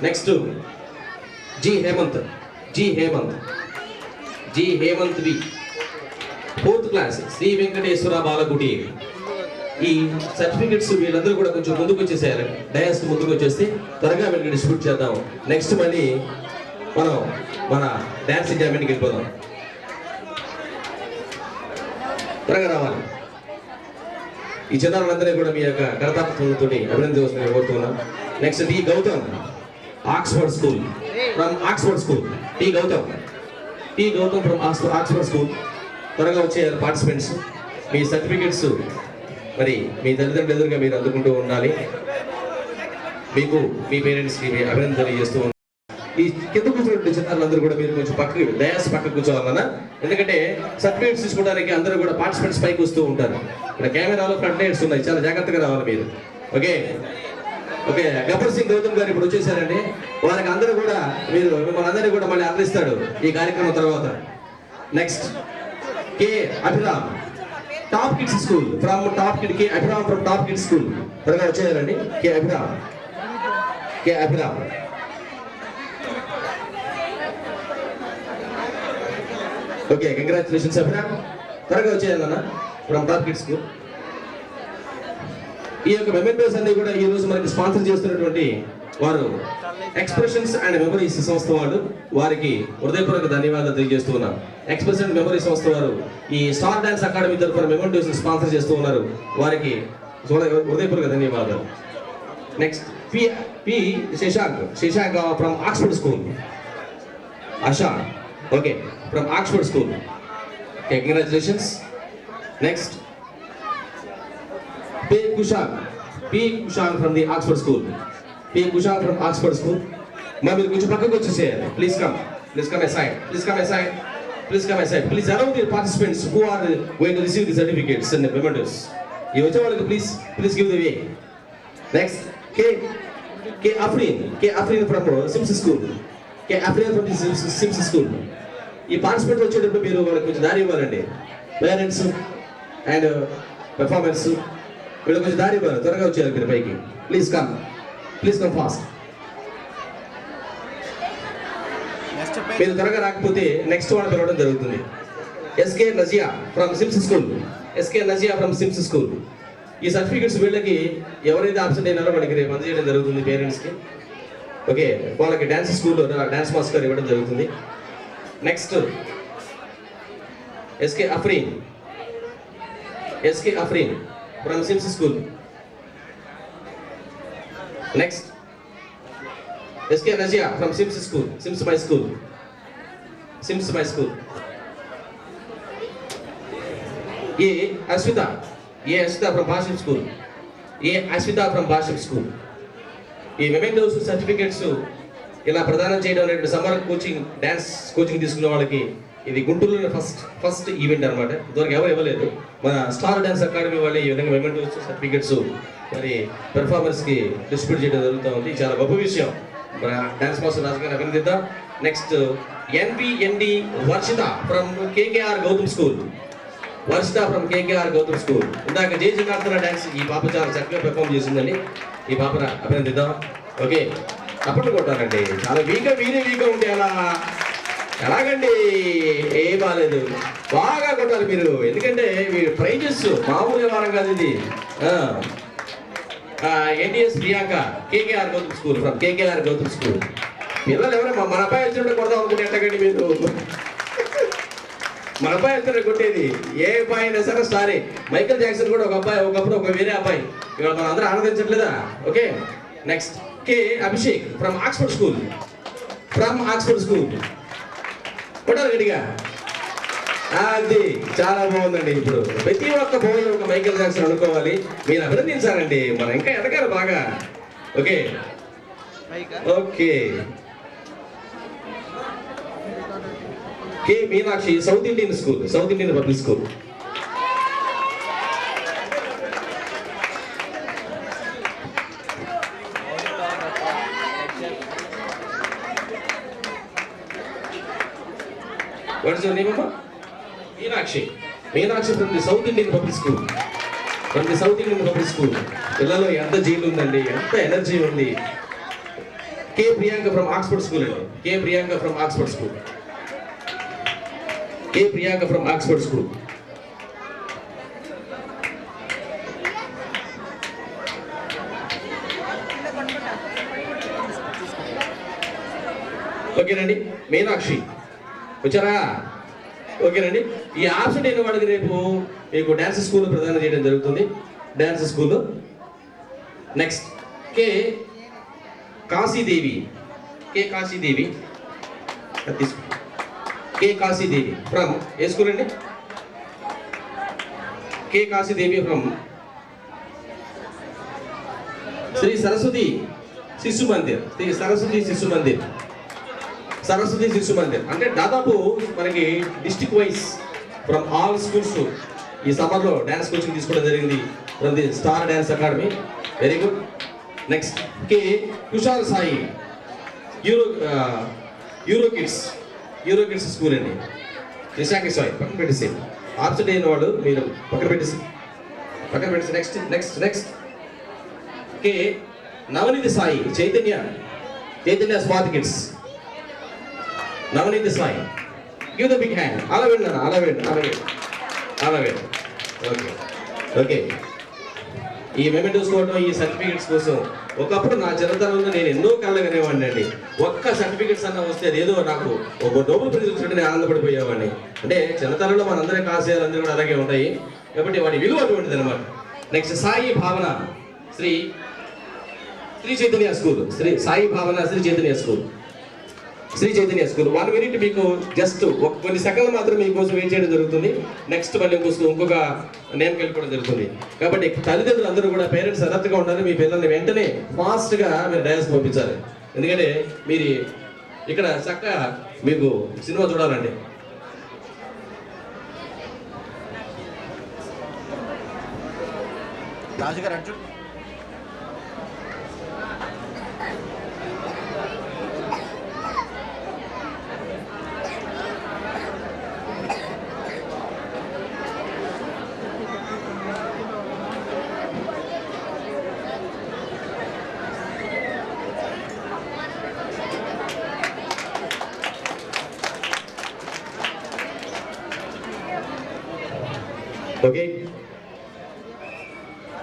నెక్స్ట్ జి హేమంత్ వి 4th క్లాస్ శ్రీ వెంకటేశ్వర బాలకుటి. ఈ సర్టిఫికెట్స్ వీళ్ళందరూ కూడా కొంచెం ముందుకు వచ్చేసేయాలి. డయాస్ ముందుకు వచ్చేస్తే త్వరగా వీళ్ళకి డిస్ట్రిబ్యూట్ చేద్దాం. నెక్స్ట్ మళ్ళీ మనం మన డ్యాన్స్ ఎగ్జామిన్కి వెళ్ళిపోదాం. త్వరగా రావాలి. ఈ చిన్నారులందరినీ కూడా మీ యొక్క కరతాపత్రంతో అభినందించవలసిందిగా కోరుతున్నాం. Next T Gautam Oxford school from Oxford school. T Gautam from Oxford school. త్వరగా వచ్చే పార్టిసిపెంట్స్ మీ సర్టిఫికెట్స్ మరి మీ తల్లిదండ్రులు ఎదురుగా మీరు అందుకుంటూ ఉండాలి. మీకు మీ పేరెంట్స్కి అభినందన తెలియజేస్తూ ఉండాలి. ఈ కింద కూర్చున్నటువంటి చిన్నారులందరూ కూడా మీరు కొంచెం డయాస్ పక్క కూర్చోవాలన్నా, ఎందుకంటే సర్టిఫికేట్స్ తీసుకోవడానికి అందరూ కూడా పార్టిసిపెంట్స్ పైకి వస్తూ ఉంటారు. ఇక్కడ కెమెరాలో ఫ్రంట్ లైట్స్ ఉన్నాయి, చాలా జాగ్రత్తగా రావాలి మీరు. ఓకే గబ్బర్ సింగ్ గౌతమ్ గారు ఇప్పుడు వచ్చేసారండి. వాళ్ళకి అందరూ కూడా మీరు మిమ్మల్ని అందరినీ కూడా మళ్ళీ అందిస్తాడు ఈ కార్యక్రమం తర్వాత. Next K Abhiram top kids school from top kids school. త్వరగా వచ్చేయాలండి. కే అభిరామ్ ఓకే, కంగ్రాచులేషన్స్ అభిరామ్. త్వరగా వచ్చేయాలన్న ఫ్రమ్ టాప్ కిడ్స్ స్కూల్. ఈ యొక్క మెమెంటోస్ అన్ని కూడా ఈ రోజు మనకి స్పాన్సర్ చేస్తున్నటువంటి వారు ఎక్స్ప్రెషన్స్ అండ్ మెమరీస్ సంస్థ వాళ్ళు. వారికి హృదయపూర్వక ధన్యవాదాలు తెలియజేస్తూ ఉన్నాం. ఎక్స్ప్రెషన్ అండ్ మెమరీ సంస్థ వారు ఈ స్టార్ డాన్స్ అకాడమీ తరఫున మెమెంటోస్ స్పాన్సర్ చేస్తూ ఉన్నారు. వారికి హృదయపూర్వక ధన్యవాదాలు. Next P Shashank from Oxford school. Okay from Oxford school. Okay, congratulations. Next P. Kushal from the Oxford School. From Oxford School. Ma మీరు కొంచెం పక్కకు వచ్చేసేయాలి. Please come aside. Please allow the participants who are going to receive the certificates and the mementos. You వచ్చే వాళ్ళకి please give the way. Next K. Afrin from Sims School. ఈ participants వచ్చేటప్పుడు మీరు వాళ్ళకి కొంచెం దారి ఇవ్వాలండి. పేరెంట్స్ అండ్ పెర్ఫార్మెన్స్ వీళ్ళు కొంచెం దారి ఇవ్వాలి. త్వరగా వచ్చేయాలి మీరు పైకి. Please come fast. మీరు త్వరగా రాకపోతే నెక్స్ట్ వాళ్ళు పిలవడం జరుగుతుంది. SK Nazia from Sims school. ఈ సర్టిఫికెట్స్ వీళ్ళకి ఎవరైతే ఆబ్సెంట్ అయినారో వాళ్ళకి రేపు అందజేయడం జరుగుతుంది పేరెంట్స్కి. ఓకే, వాళ్ళకి డ్యాన్స్ స్కూల్లో డ్యాన్స్ మాస్టర్ ఇవ్వడం జరుగుతుంది. Next SK Afreen from Sims School. Next SK Najia from Sims My School. A Aswita from Basham School. ఈ మెమెంటోస్ సర్టిఫికేట్స్ ఇలా ప్రదానం చేయడం అనేది సమ్మర్ డ్యాన్స్ కోచింగ్ తీసుకున్న వాళ్ళకి ఇది గుంటూరులో ఫస్ట్ ఈవెంట్ అనమాట. ఇంతవరకు ఎవరు ఇవ్వలేదు. మన స్టార్ డాన్స్ అకాడమీ వాళ్ళు ఈ విధంగా మెమెంటోస్ సర్టిఫికెట్స్ మరి పెర్ఫార్మెన్స్కి డిస్ట్రిబ్యూట్ చేయడం జరుగుతూ ఉంది. చాలా గొప్ప విషయం. మన డాన్స్ మాస్టర్ రాజు గారిని అభినందిద్దాం. నెక్స్ట్ NPND Varshita from KKR Gautam school. Varshita from KKR Gautam school. ఇందాక జేజీ కార్తన డాన్స్ ఈ పాప చాలా చక్కగా పెర్ఫామ్ చేసిందండి. ఈ పాపను అభినందిద్దాం. ఓకే, అప్పట్లో కొట్టాలండి. చాలా వీక్గా ఉంటే ఎలాగండి? ఏం బాగాలేదు, బాగా కొట్టాలి మీరు. ఎందుకంటే మీరు ప్రైజెస్ మామూలు వ్యవహారం కాదు ఇది. NTS Priyanka KKR Gautam school from KKR Gautam school. పిల్లలు ఎవరైనా మన అబ్బాయి వచ్చినట్టు కొడదాం అనుకుంటే ఎట్టకండి మీరు? మన అబ్బాయి వచ్చినట్టు కొట్టేది ఏ అబ్బాయి అయినా సరే స్టారే. మైకేల్ జాక్సన్ కూడా ఒక అబ్బాయి, ఒకప్పుడు ఒక వేరే అబ్బాయి. ఇవాళ మనం అందరూ ఆనందించట్లేదా? Okay, next K Abhishek from Oxford school. కొట్టాలి గట్టిగా. అది చాలా బాగుందండి. ఇప్పుడు ప్రతి ఒక్క బాయ్ ఒక మైకేల్ జాక్సన్ అనుకోవాలి. మీరు అభినందించాలండి, మనం ఇంకా ఎదగాలి బాగా. Okay okay, K Meenakshi south Indian public school. What is your name, Amma? Meenakshi from the South Indian Public School. పిల్లలు ఎంత జీలు ఉందండి, ఎంత ఎనర్జీ ఉంది. కే ప్రియాంక ఫ్రమ్ ఆక్స్ఫర్డ్ స్కూల్ అండి. కే ప్రియాంక ఫ్రమ్ ఆక్స్ఫర్డ్ స్కూల్. ఓకేనండి, మీనాక్షి వచ్చారా? ఓకేనండి. ఈ ఆబ్సెంట్ అయిన వాడికి రేపు మీకు డ్యాన్స్ స్కూల్ ప్రదానం చేయడం జరుగుతుంది. Dance school. Next K Kashidevi from A school అండి? K Kashidevi from Shri Saraswati Shishu Mandir. అంటే దాదాపు మనకి district wise from all schools ఈ సమ్మర్లో డ్యాన్స్ కోచింగ్ తీసుకోవడం జరిగింది from the star dance academy. Very good. Next K Kushal Sai euro kids school అండి. నిశాంకి సాయి పక్కన పెట్టేసి, ఆబ్సెంట్ అయిన వాళ్ళు మీరు పక్కన పెట్టేసి. Next K Navaneeti Sai Chaitanya smart kids. Navaneeti Sai, give the big hand. అలా వేయండి. ఓకే. ఈ మెమెంటోస్ కోసం, ఈ సర్టిఫికెట్స్ కోసం ఒకప్పుడు నా చిన్నతనంలో నేను ఎన్నో కళ్ళగనేవాడిని అండి. ఒక్క సర్టిఫికెట్స్ అన్న వస్తే అదేదో నాకు ఒక నోబెల్ ప్రైజ్ వచ్చినట్టు నేను ఆనందపడిపోయేవాడిని. అంటే చిన్నతనంలో మనందరి కాసేయాలు అందరూ కూడా అలాగే ఉంటాయి కాబట్టి వాటి విలువ అటువంటిది అనమాట. నెక్స్ట్ సాయి భావన శ్రీ చైతన్య స్కూల్. సాయి భావన శ్రీ చైతన్య స్కూల్. 1 minute మీకు జస్ట్ కొన్ని సెకండ్లు మాత్రం మీకోసం వెయిట్ చేయడం జరుగుతుంది. నెక్స్ట్ మళ్ళీ ఇంకొక నేమ్ వెళ్ళిపోవడం జరుగుతుంది. కాబట్టి తల్లిదండ్రులు అందరూ కూడా, పేరెంట్స్ అలర్ట్గా ఉండాలి. మీ పిల్లల్ని వెంటనే ఫాస్ట్గా మీరు డ్యాన్స్ పంపించాలి. ఎందుకంటే మీరు ఇక్కడ చక్కగా మీకు సినిమా చూడాలండి. రాజుగారు అర్జున్ ఓకే,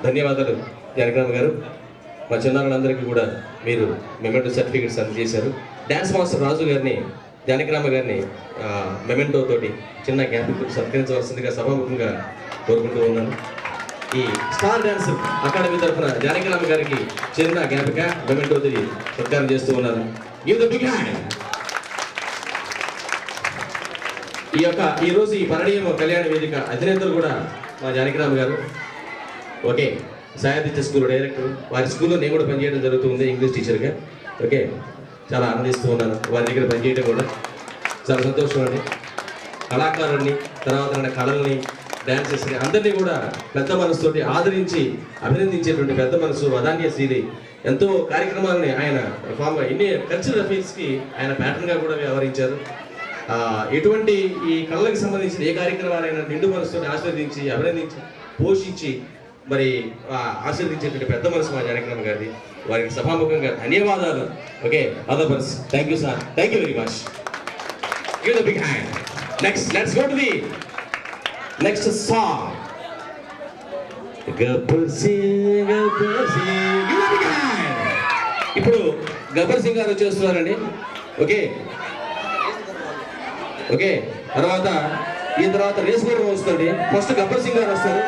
ధన్యవాదాలు జానకిరామ గారు. మా చిన్నారులందరికీ కూడా మీరు మెమెంటో సర్టిఫికెట్స్ అందజేశారు. డ్యాన్స్ మాస్టర్ రాజు గారిని, జానకిరామ గారిని మెమెంటో తోటి చిన్న జ్ఞాపిక సత్కరించవలసిందిగా సభాముఖంగా కోరుకుంటూ ఉన్నాను. ఈ స్టార్ డ్యాన్స్ అకాడమీ తరఫున జానకిరామ గారికి చిన్న జ్ఞాపిక మెమెంటో తోటి సత్కారం చేస్తూ ఉన్నాను. ఈరోజు ఈ పరిణయం కళ్యాణ వేదిక అధినేతలు కూడా మా జానకిరామ గారు. Okay, Sayaditya school director. వారి స్కూల్లో నేను కూడా పనిచేయడం జరుగుతుంది ఇంగ్లీష్ టీచర్గా. ఓకే, చాలా ఆనందిస్తూ ఉన్నాను వారి దగ్గర పనిచేయడం కూడా. చాలా సంతోషం అండి. కళాకారుల్ని, తర్వాత కళల్ని, డ్యాన్సెస్ని అందరినీ కూడా పెద్ద మనసుతోటి ఆదరించి అభినందించేటువంటి పెద్ద మనసు వదాన్య శ్రీని. ఎంతో కార్యక్రమాలని ఆయన ఎన్ని కల్చరల్ అఫైర్స్కి ఆయన ప్యాటర్న్గా కూడా వ్యవహరించారు. ఎటువంటి ఈ కళలకు సంబంధించిన ఏ కార్యక్రమాలైనా నిండు మనసుతో ఆశీర్వదించి అభినందించి పోషించి మరి ఆశీర్వదించేటువంటి పెద్ద మనసు మా జానకిరామ్ గారిది. వారికి సభాముఖంగా ధన్యవాదాలు. ఓకే, అదర్ పర్స్. Thank you sir, thank you very much. Give the big hand. Next let's go to the next song. Gabbar Singh Gabbar Singh. Give the big hand. ఇప్పుడు గబ్బర్ సింగ్ గారు వచ్చేస్తున్నారండి. ఓకే ఓకే, తర్వాత ఈ తర్వాత రేసు గుర్రం వస్తుంది. ఫస్ట్ గబ్బర్ సింగ్ గారు వస్తారు,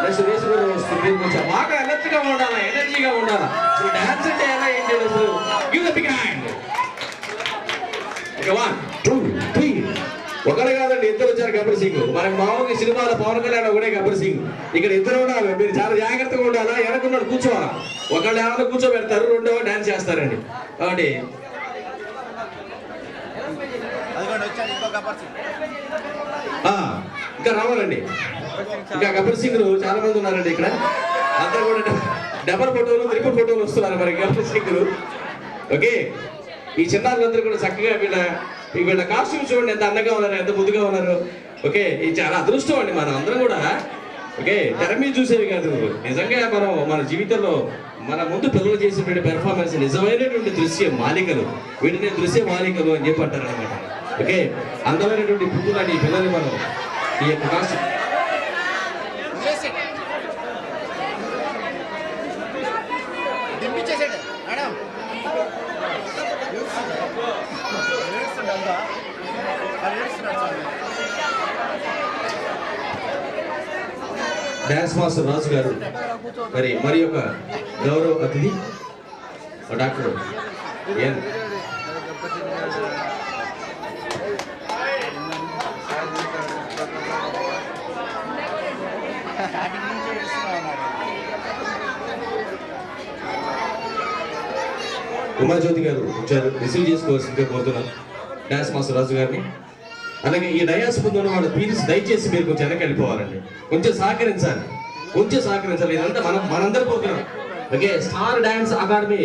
నెక్స్ట్ రేసు గుర్రం వస్తుంది. మీరు కొంచెం బాగా ఎనర్జీగా ఉండాలా, ఎనర్జీగా ఉండాలా. అసలు డాన్స్ అంటే ఎలా ఏంటి అసలు. Give the big hand. Okay, 1 2 3. ఒకరు కాదండి, ఇద్దరు వచ్చారు గబ్బర్ సింగ్. మనకి మామూలుగా సినిమాలో పవన్ కళ్యాణ్ ఒకటే గబ్బర్ సింగ్. ఇక్కడ ఇద్దరు ఉండాలి. మీరు చాలా జాగ్రత్తగా ఉండాలా, వెనకున్నాడు కూర్చోవాలా. ఒకళ్ళు ఏమైనా కూర్చోబెడతారు, రెండో డాన్స్ చేస్తారండి. కాబట్టి ఇంకా రావాలండి. ఇంకా గబ్బర్ సింగ్లు చాలా మంది ఉన్నారండి ఇక్కడ. అందరూ కూడా డబల్ ఫోటోలు, త్రిపుల్ ఫోటోలు వస్తున్నారు మరి గబ్బర్ సింగ్లు. ఓకే, ఈ చిన్నారులందరూ కూడా చక్కగా వీళ్ళ కాస్ట్యూమ్స్ చూడండి, ఎంత అందంగా ఉన్నారు, ఎంత ముద్దుగా ఉన్నారు. ఓకే, ఇది చాలా అదృష్టం అండి. మనం అందరం కూడా ఓకే తెర మీద చూసేవి కాదు, నిజంగా మనం మన జీవితంలో మన ముందు పిల్లలు చేసేటువంటి పెర్ఫార్మెన్స్ నిజమైనటువంటి దృశ్య మాలికలు. వీటిని దృశ్య మాలికలు అని చెప్పి అంటారు అనమాట. ఓకే, అందమైనటువంటి పుట్టులాంటి ఈ పిల్లల్ని మనం ఈ యొక్క కాస్ట్యూమ్ డాన్స్ మాస్టర్ రాజు గారు మరి యొక్క గౌరవ అతిథి డాక్టర్ ఎన్ ఉమాజ్యోతి గారు వచ్చారు. రిసీవ్ చేసుకోవాల్సిందిగా కోరుతున్నాను డాన్స్ మాస్టర్ రాజు గారిని. అలాగే ఈ డయాస్ ముందు ఉన్న వాళ్ళు ప్లీజ్ దయచేసి మీరు కొంచెం వెనక్కి వెళ్ళిపోవాలండి. కొంచెం సహకరించాలి, ఇదంతా మనందరూ పోతున్నాం. Okay, star dance academy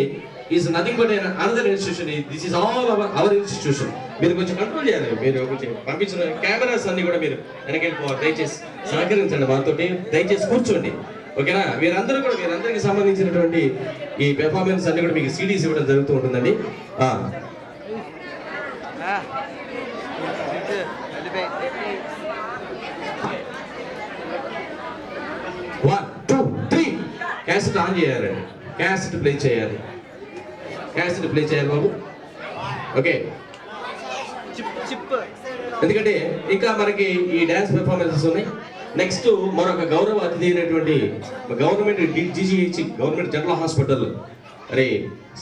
is nothing but another institution. This is all our institution. మీరు కొంచెం కంట్రోల్ చేయాలి. మీరు కొంచెం పంపించిన కెమెరాస్ అన్ని కూడా మీరు వెనక్కి వెళ్ళిపోవాలి. దయచేసి సహకరించండి, వాళ్ళతో దయచేసి కూర్చోండి. ఓకేనా, మీరందరికీ సంబంధించినటువంటి ఈ పెర్ఫార్మెన్స్ అన్ని కూడా మీకు సీడీస్ ఇవ్వడం జరుగుతూ ఉంటుందండి. 1 2 3 క్యాసెట్ ఆన్ చేయాలండి. క్యాసెట్ ప్లే చేయాలి బాబు. ఓకే, ఎందుకంటే ఇంకా మనకి ఈ డ్యాన్స్ పెర్ఫార్మెన్సెస్ ఉన్నాయి. నెక్స్ట్ మరొక గౌరవ అతిథి అయినటువంటి government GGH government general hospital మరి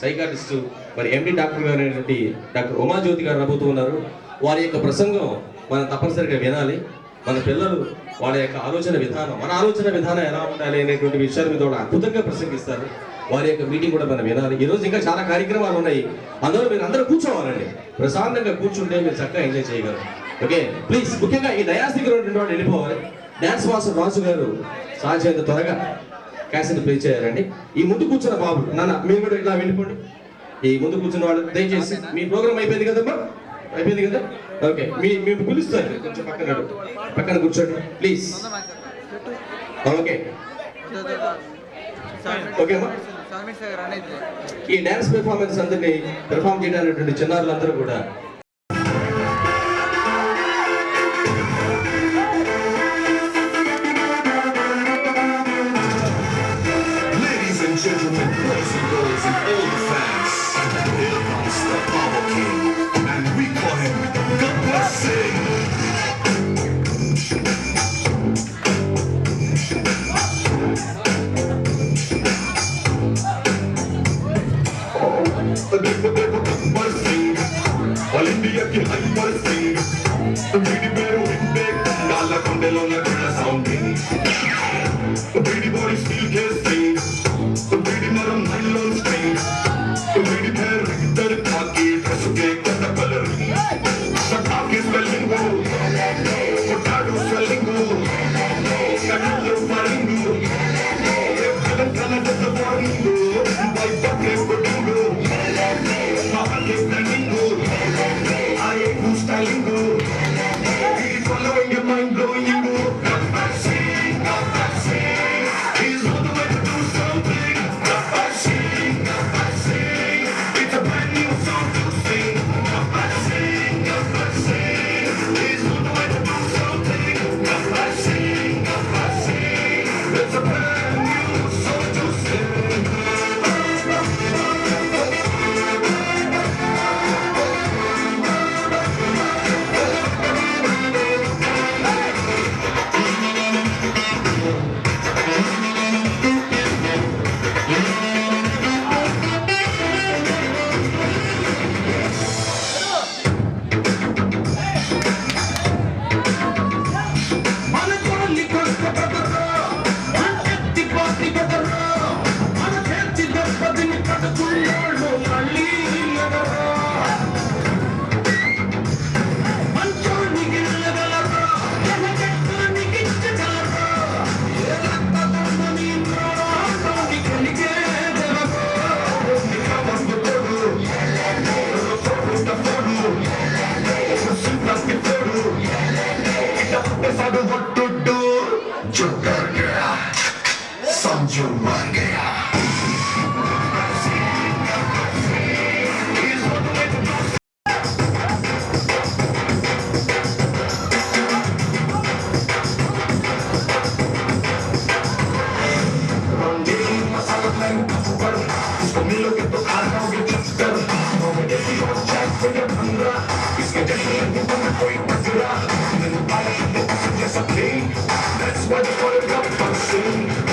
సైకాట్రిస్ట్ మరి MD డాక్టర్ గారు అయినటువంటి డాక్టర్ ఉమాజ్యోతి గారు రాబోతూ ఉన్నారు. వారి యొక్క ప్రసంగం మనం తప్పనిసరిగా వినాలి. మన పిల్లలు వాళ్ళ యొక్క ఆలోచన విధానం, మన ఆలోచన విధానం ఎలా ఉండాలి అనేటువంటి విషయాల మీద కూడా అద్భుతంగా ప్రసంగిస్తారు. వారి యొక్క మీటింగ్ కూడా మనం వినాలి. ఈరోజు ఇంకా చాలా కార్యక్రమాలు ఉన్నాయి, అందులో మీరు అందరూ కూర్చోవాలండి. ప్రశాంతంగా కూర్చుంటే మీరు చక్కగా ఎంజాయ్ చేయగలరు. ఓకే, ప్లీజ్ ముఖ్యంగా ఈ డయాస్ దగ్గర ఉన్నటువంటి వాళ్ళు వెళ్ళిపోవాలి. డాన్స్ మాస్టర్ రాజు గారు సాధ్యమైనంత త్వరగా క్యాసెట్ ప్లే చేయాలండి. ఈ ముందు కూర్చున్న బాబు నాన్న మీరు కూడా ఇలా వెళ్ళిపోండి. ఈ ముందు కూర్చున్న వాళ్ళు దయచేసి, మీ ప్రోగ్రామ్ అయిపోయింది కదమ్మా, అయిపోయింది కదా. ఓకే, మేము పిలుస్తారు, కొంచెం పక్కన కూర్చోండి ప్లీజ్. ఓకే ఓకేమ్మా. ఈ డాన్స్ పెర్ఫార్మెన్స్ అందరినీ పెర్ఫార్మ్ చేయడానికి చిన్నారులందరూ కూడా gentlemen, boys and girls, and all the fans. Here comes the Power King, and we call him Gabbar Singh. Gabbar Singh, all India ki Gabbar Singh. Beedi beru hinde, nala kondelo na gana sounding. Beedi body steel ke sing. Beedi naram nylon string. Beedi hair ritter khaki dress ke kata coloring. Shaka ke spelling go, potato spelling go, kanalo spelling go. Kalan kalan the morning go, by bucket putting go. Mama ke standing go, I am styling go. 조용한 거야. Conmigo que tocar, no que te espero. No me dejes ir con Jack, voy a mandar. Es que ya no me voy a tirar. Me lo pago, no pasa ya esa play. That's why they call it up and sing.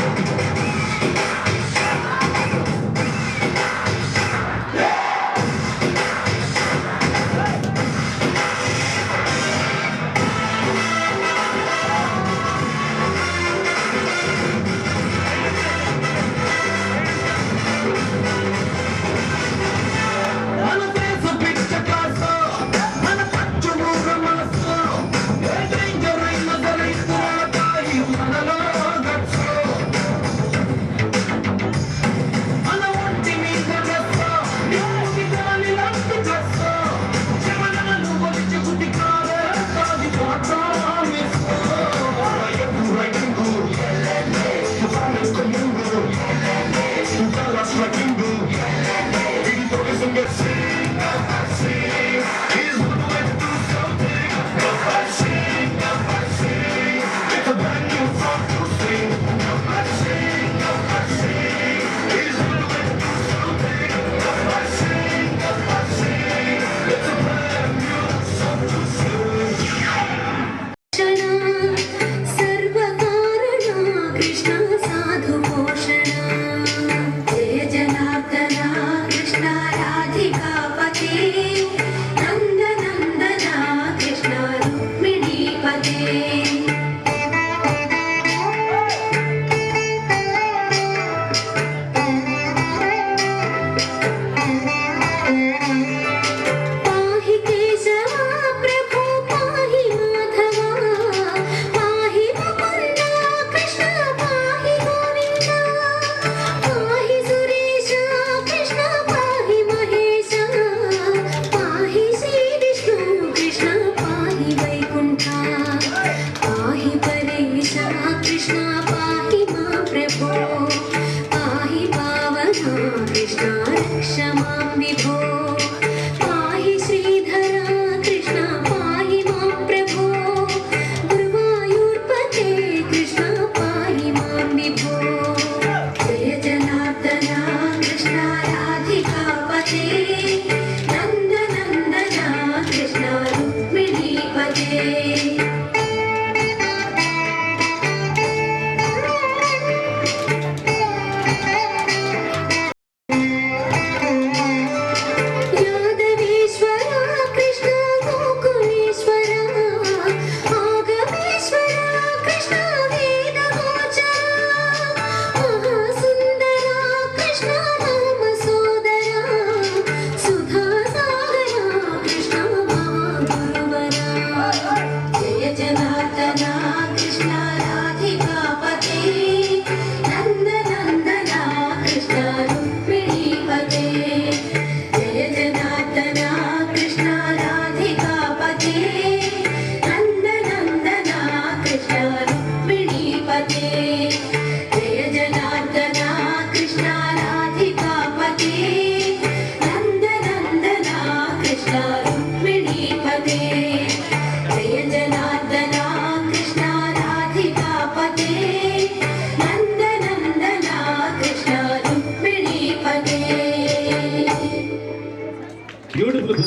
Beautiful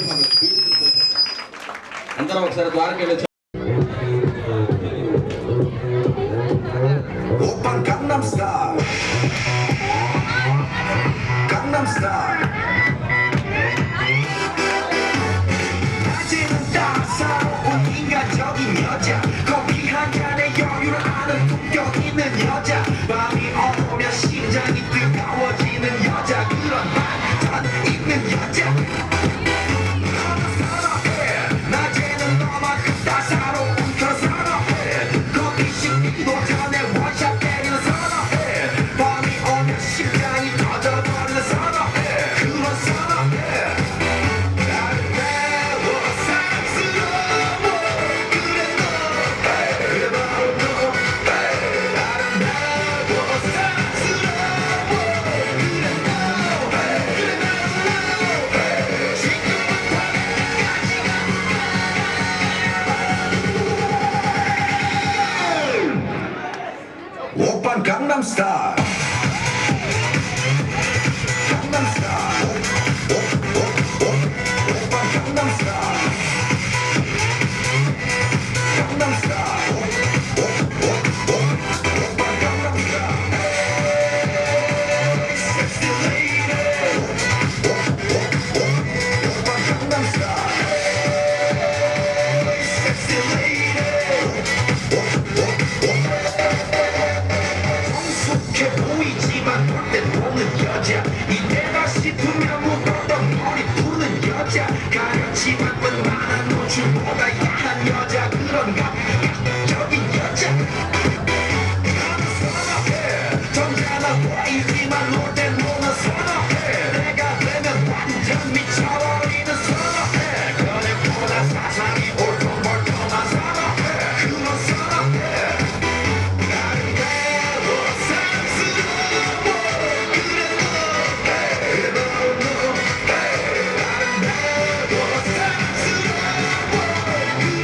అందరం ఒకసారి ద్వారకి వెళ్ళొచ్చు. 오빤 강남스타일 강남스타일 낮에는 따사로운 인간적인 여자 커피 한 잔에 여유를 아는 품격 있는 여자 밤이 오면 심장이 뜨거워지는 여자 그런 반전 있는 여자 너는 사랑해 낮에는 너만큼 따사로운 그런 사랑해 커피 식기도 전에 원샷 때리는 사랑해 밤이 오면 심장이 터져버리는 사랑해 그런 사랑해 아름다워 사랑스러워 그래 너 그래 바로 너 아름다워 나보다 야한 여자 그런 감각적인 여자 나는 선호해 점잖아 보이지만 놀 땐 노는 선호해 내가 되면 완전 미쳐버리는 선호해 그녀보다 사상이 올통벌통한 선호해 그런 선호해 나를 배워 사랑스러워 그래 너 나를 배워 사랑스러워 그래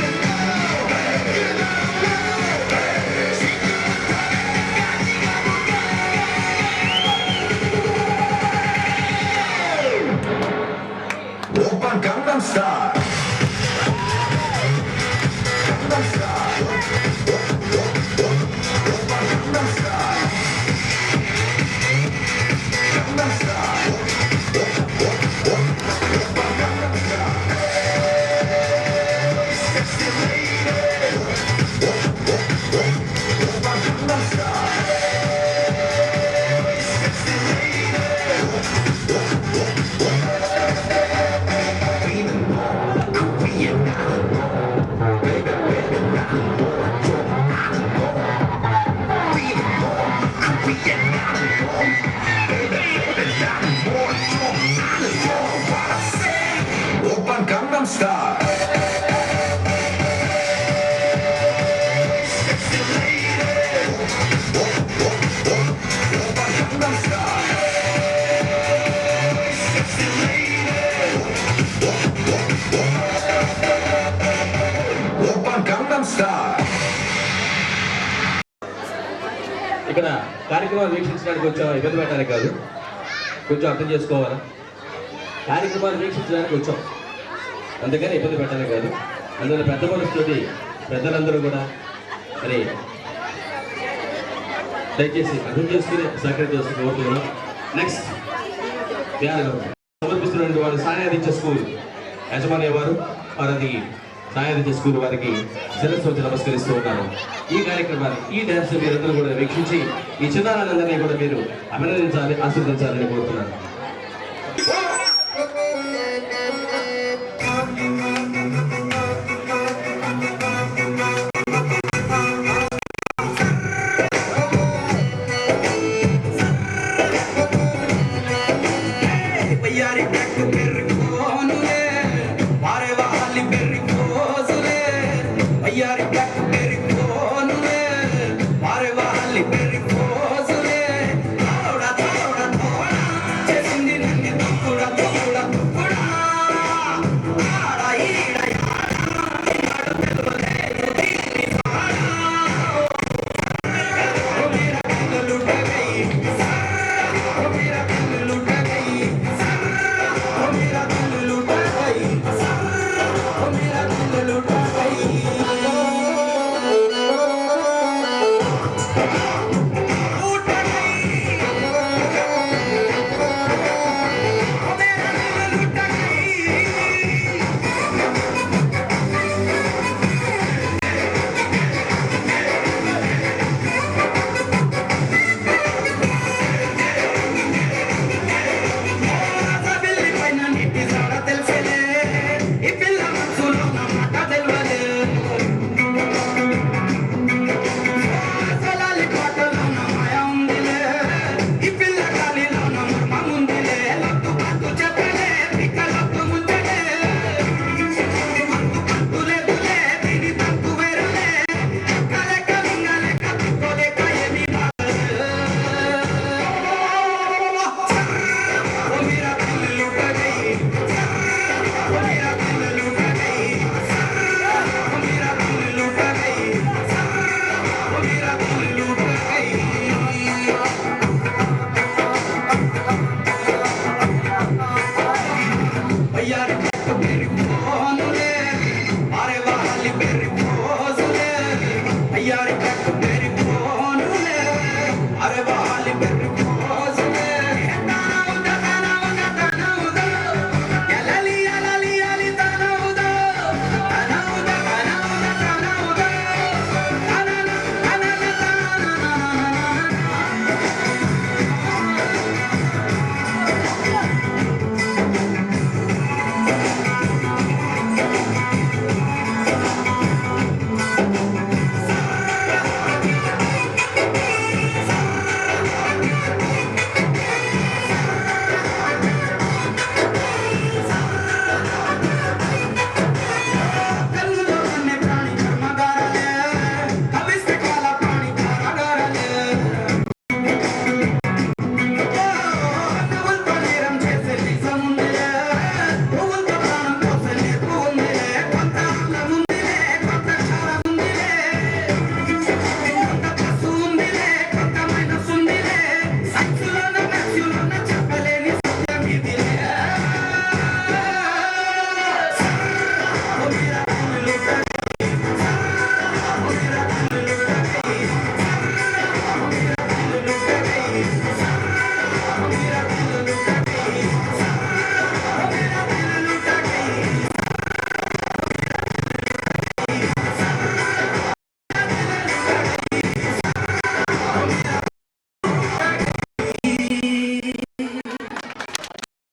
오빤 강남스타일 강남스타일 오빤 강남스타일 강남스타일 오빤 강남스타일 섹시 레이디 오빤 강남스타일 섹시 레이디 우리는 그 위에 나는 baby baby 나는 좀 아는 우리는 그 위에 나는 baby baby 나는 좀 아는 what I say 오빤 강남스타일 섹시 레이디 오빤 강남스타일 섹시 레이디 오빤 강남스타일 ఇక్కడ కార్యక్రమాలు వీక్షించడానికి వచ్చాం, ఇబ్బంది పెట్టడానికి కాదు, కొంచెం అర్థం చేసుకోవాలా. కార్యక్రమాలు వీక్షించడానికి వచ్చాం, అందుకని ఇబ్బంది పెట్టడానికి కాదు. అందులో పెద్ద మనసుతోటి పెద్దలందరూ కూడా మరి దయచేసి అర్థం చేసుకుని సహకరించాల్సి కోరుతున్నాం. నెక్స్ట్ సమర్పిస్తున్నటువంటి వారు సాయాదించే స్కూల్ యజమాని వారు వారి సాయాదించే స్కూల్ వారికి శిరస్సు వచ్చి నమస్కరిస్తూ ఉన్నారు. ఈ కార్యక్రమాన్ని ఈ డ్యాన్స్ మీరందరూ కూడా వీక్షించి ఈ చిన్నారందరినీ కూడా మీరు అభినందించాలి, ఆశీర్వదించాలని కోరుతున్నాను.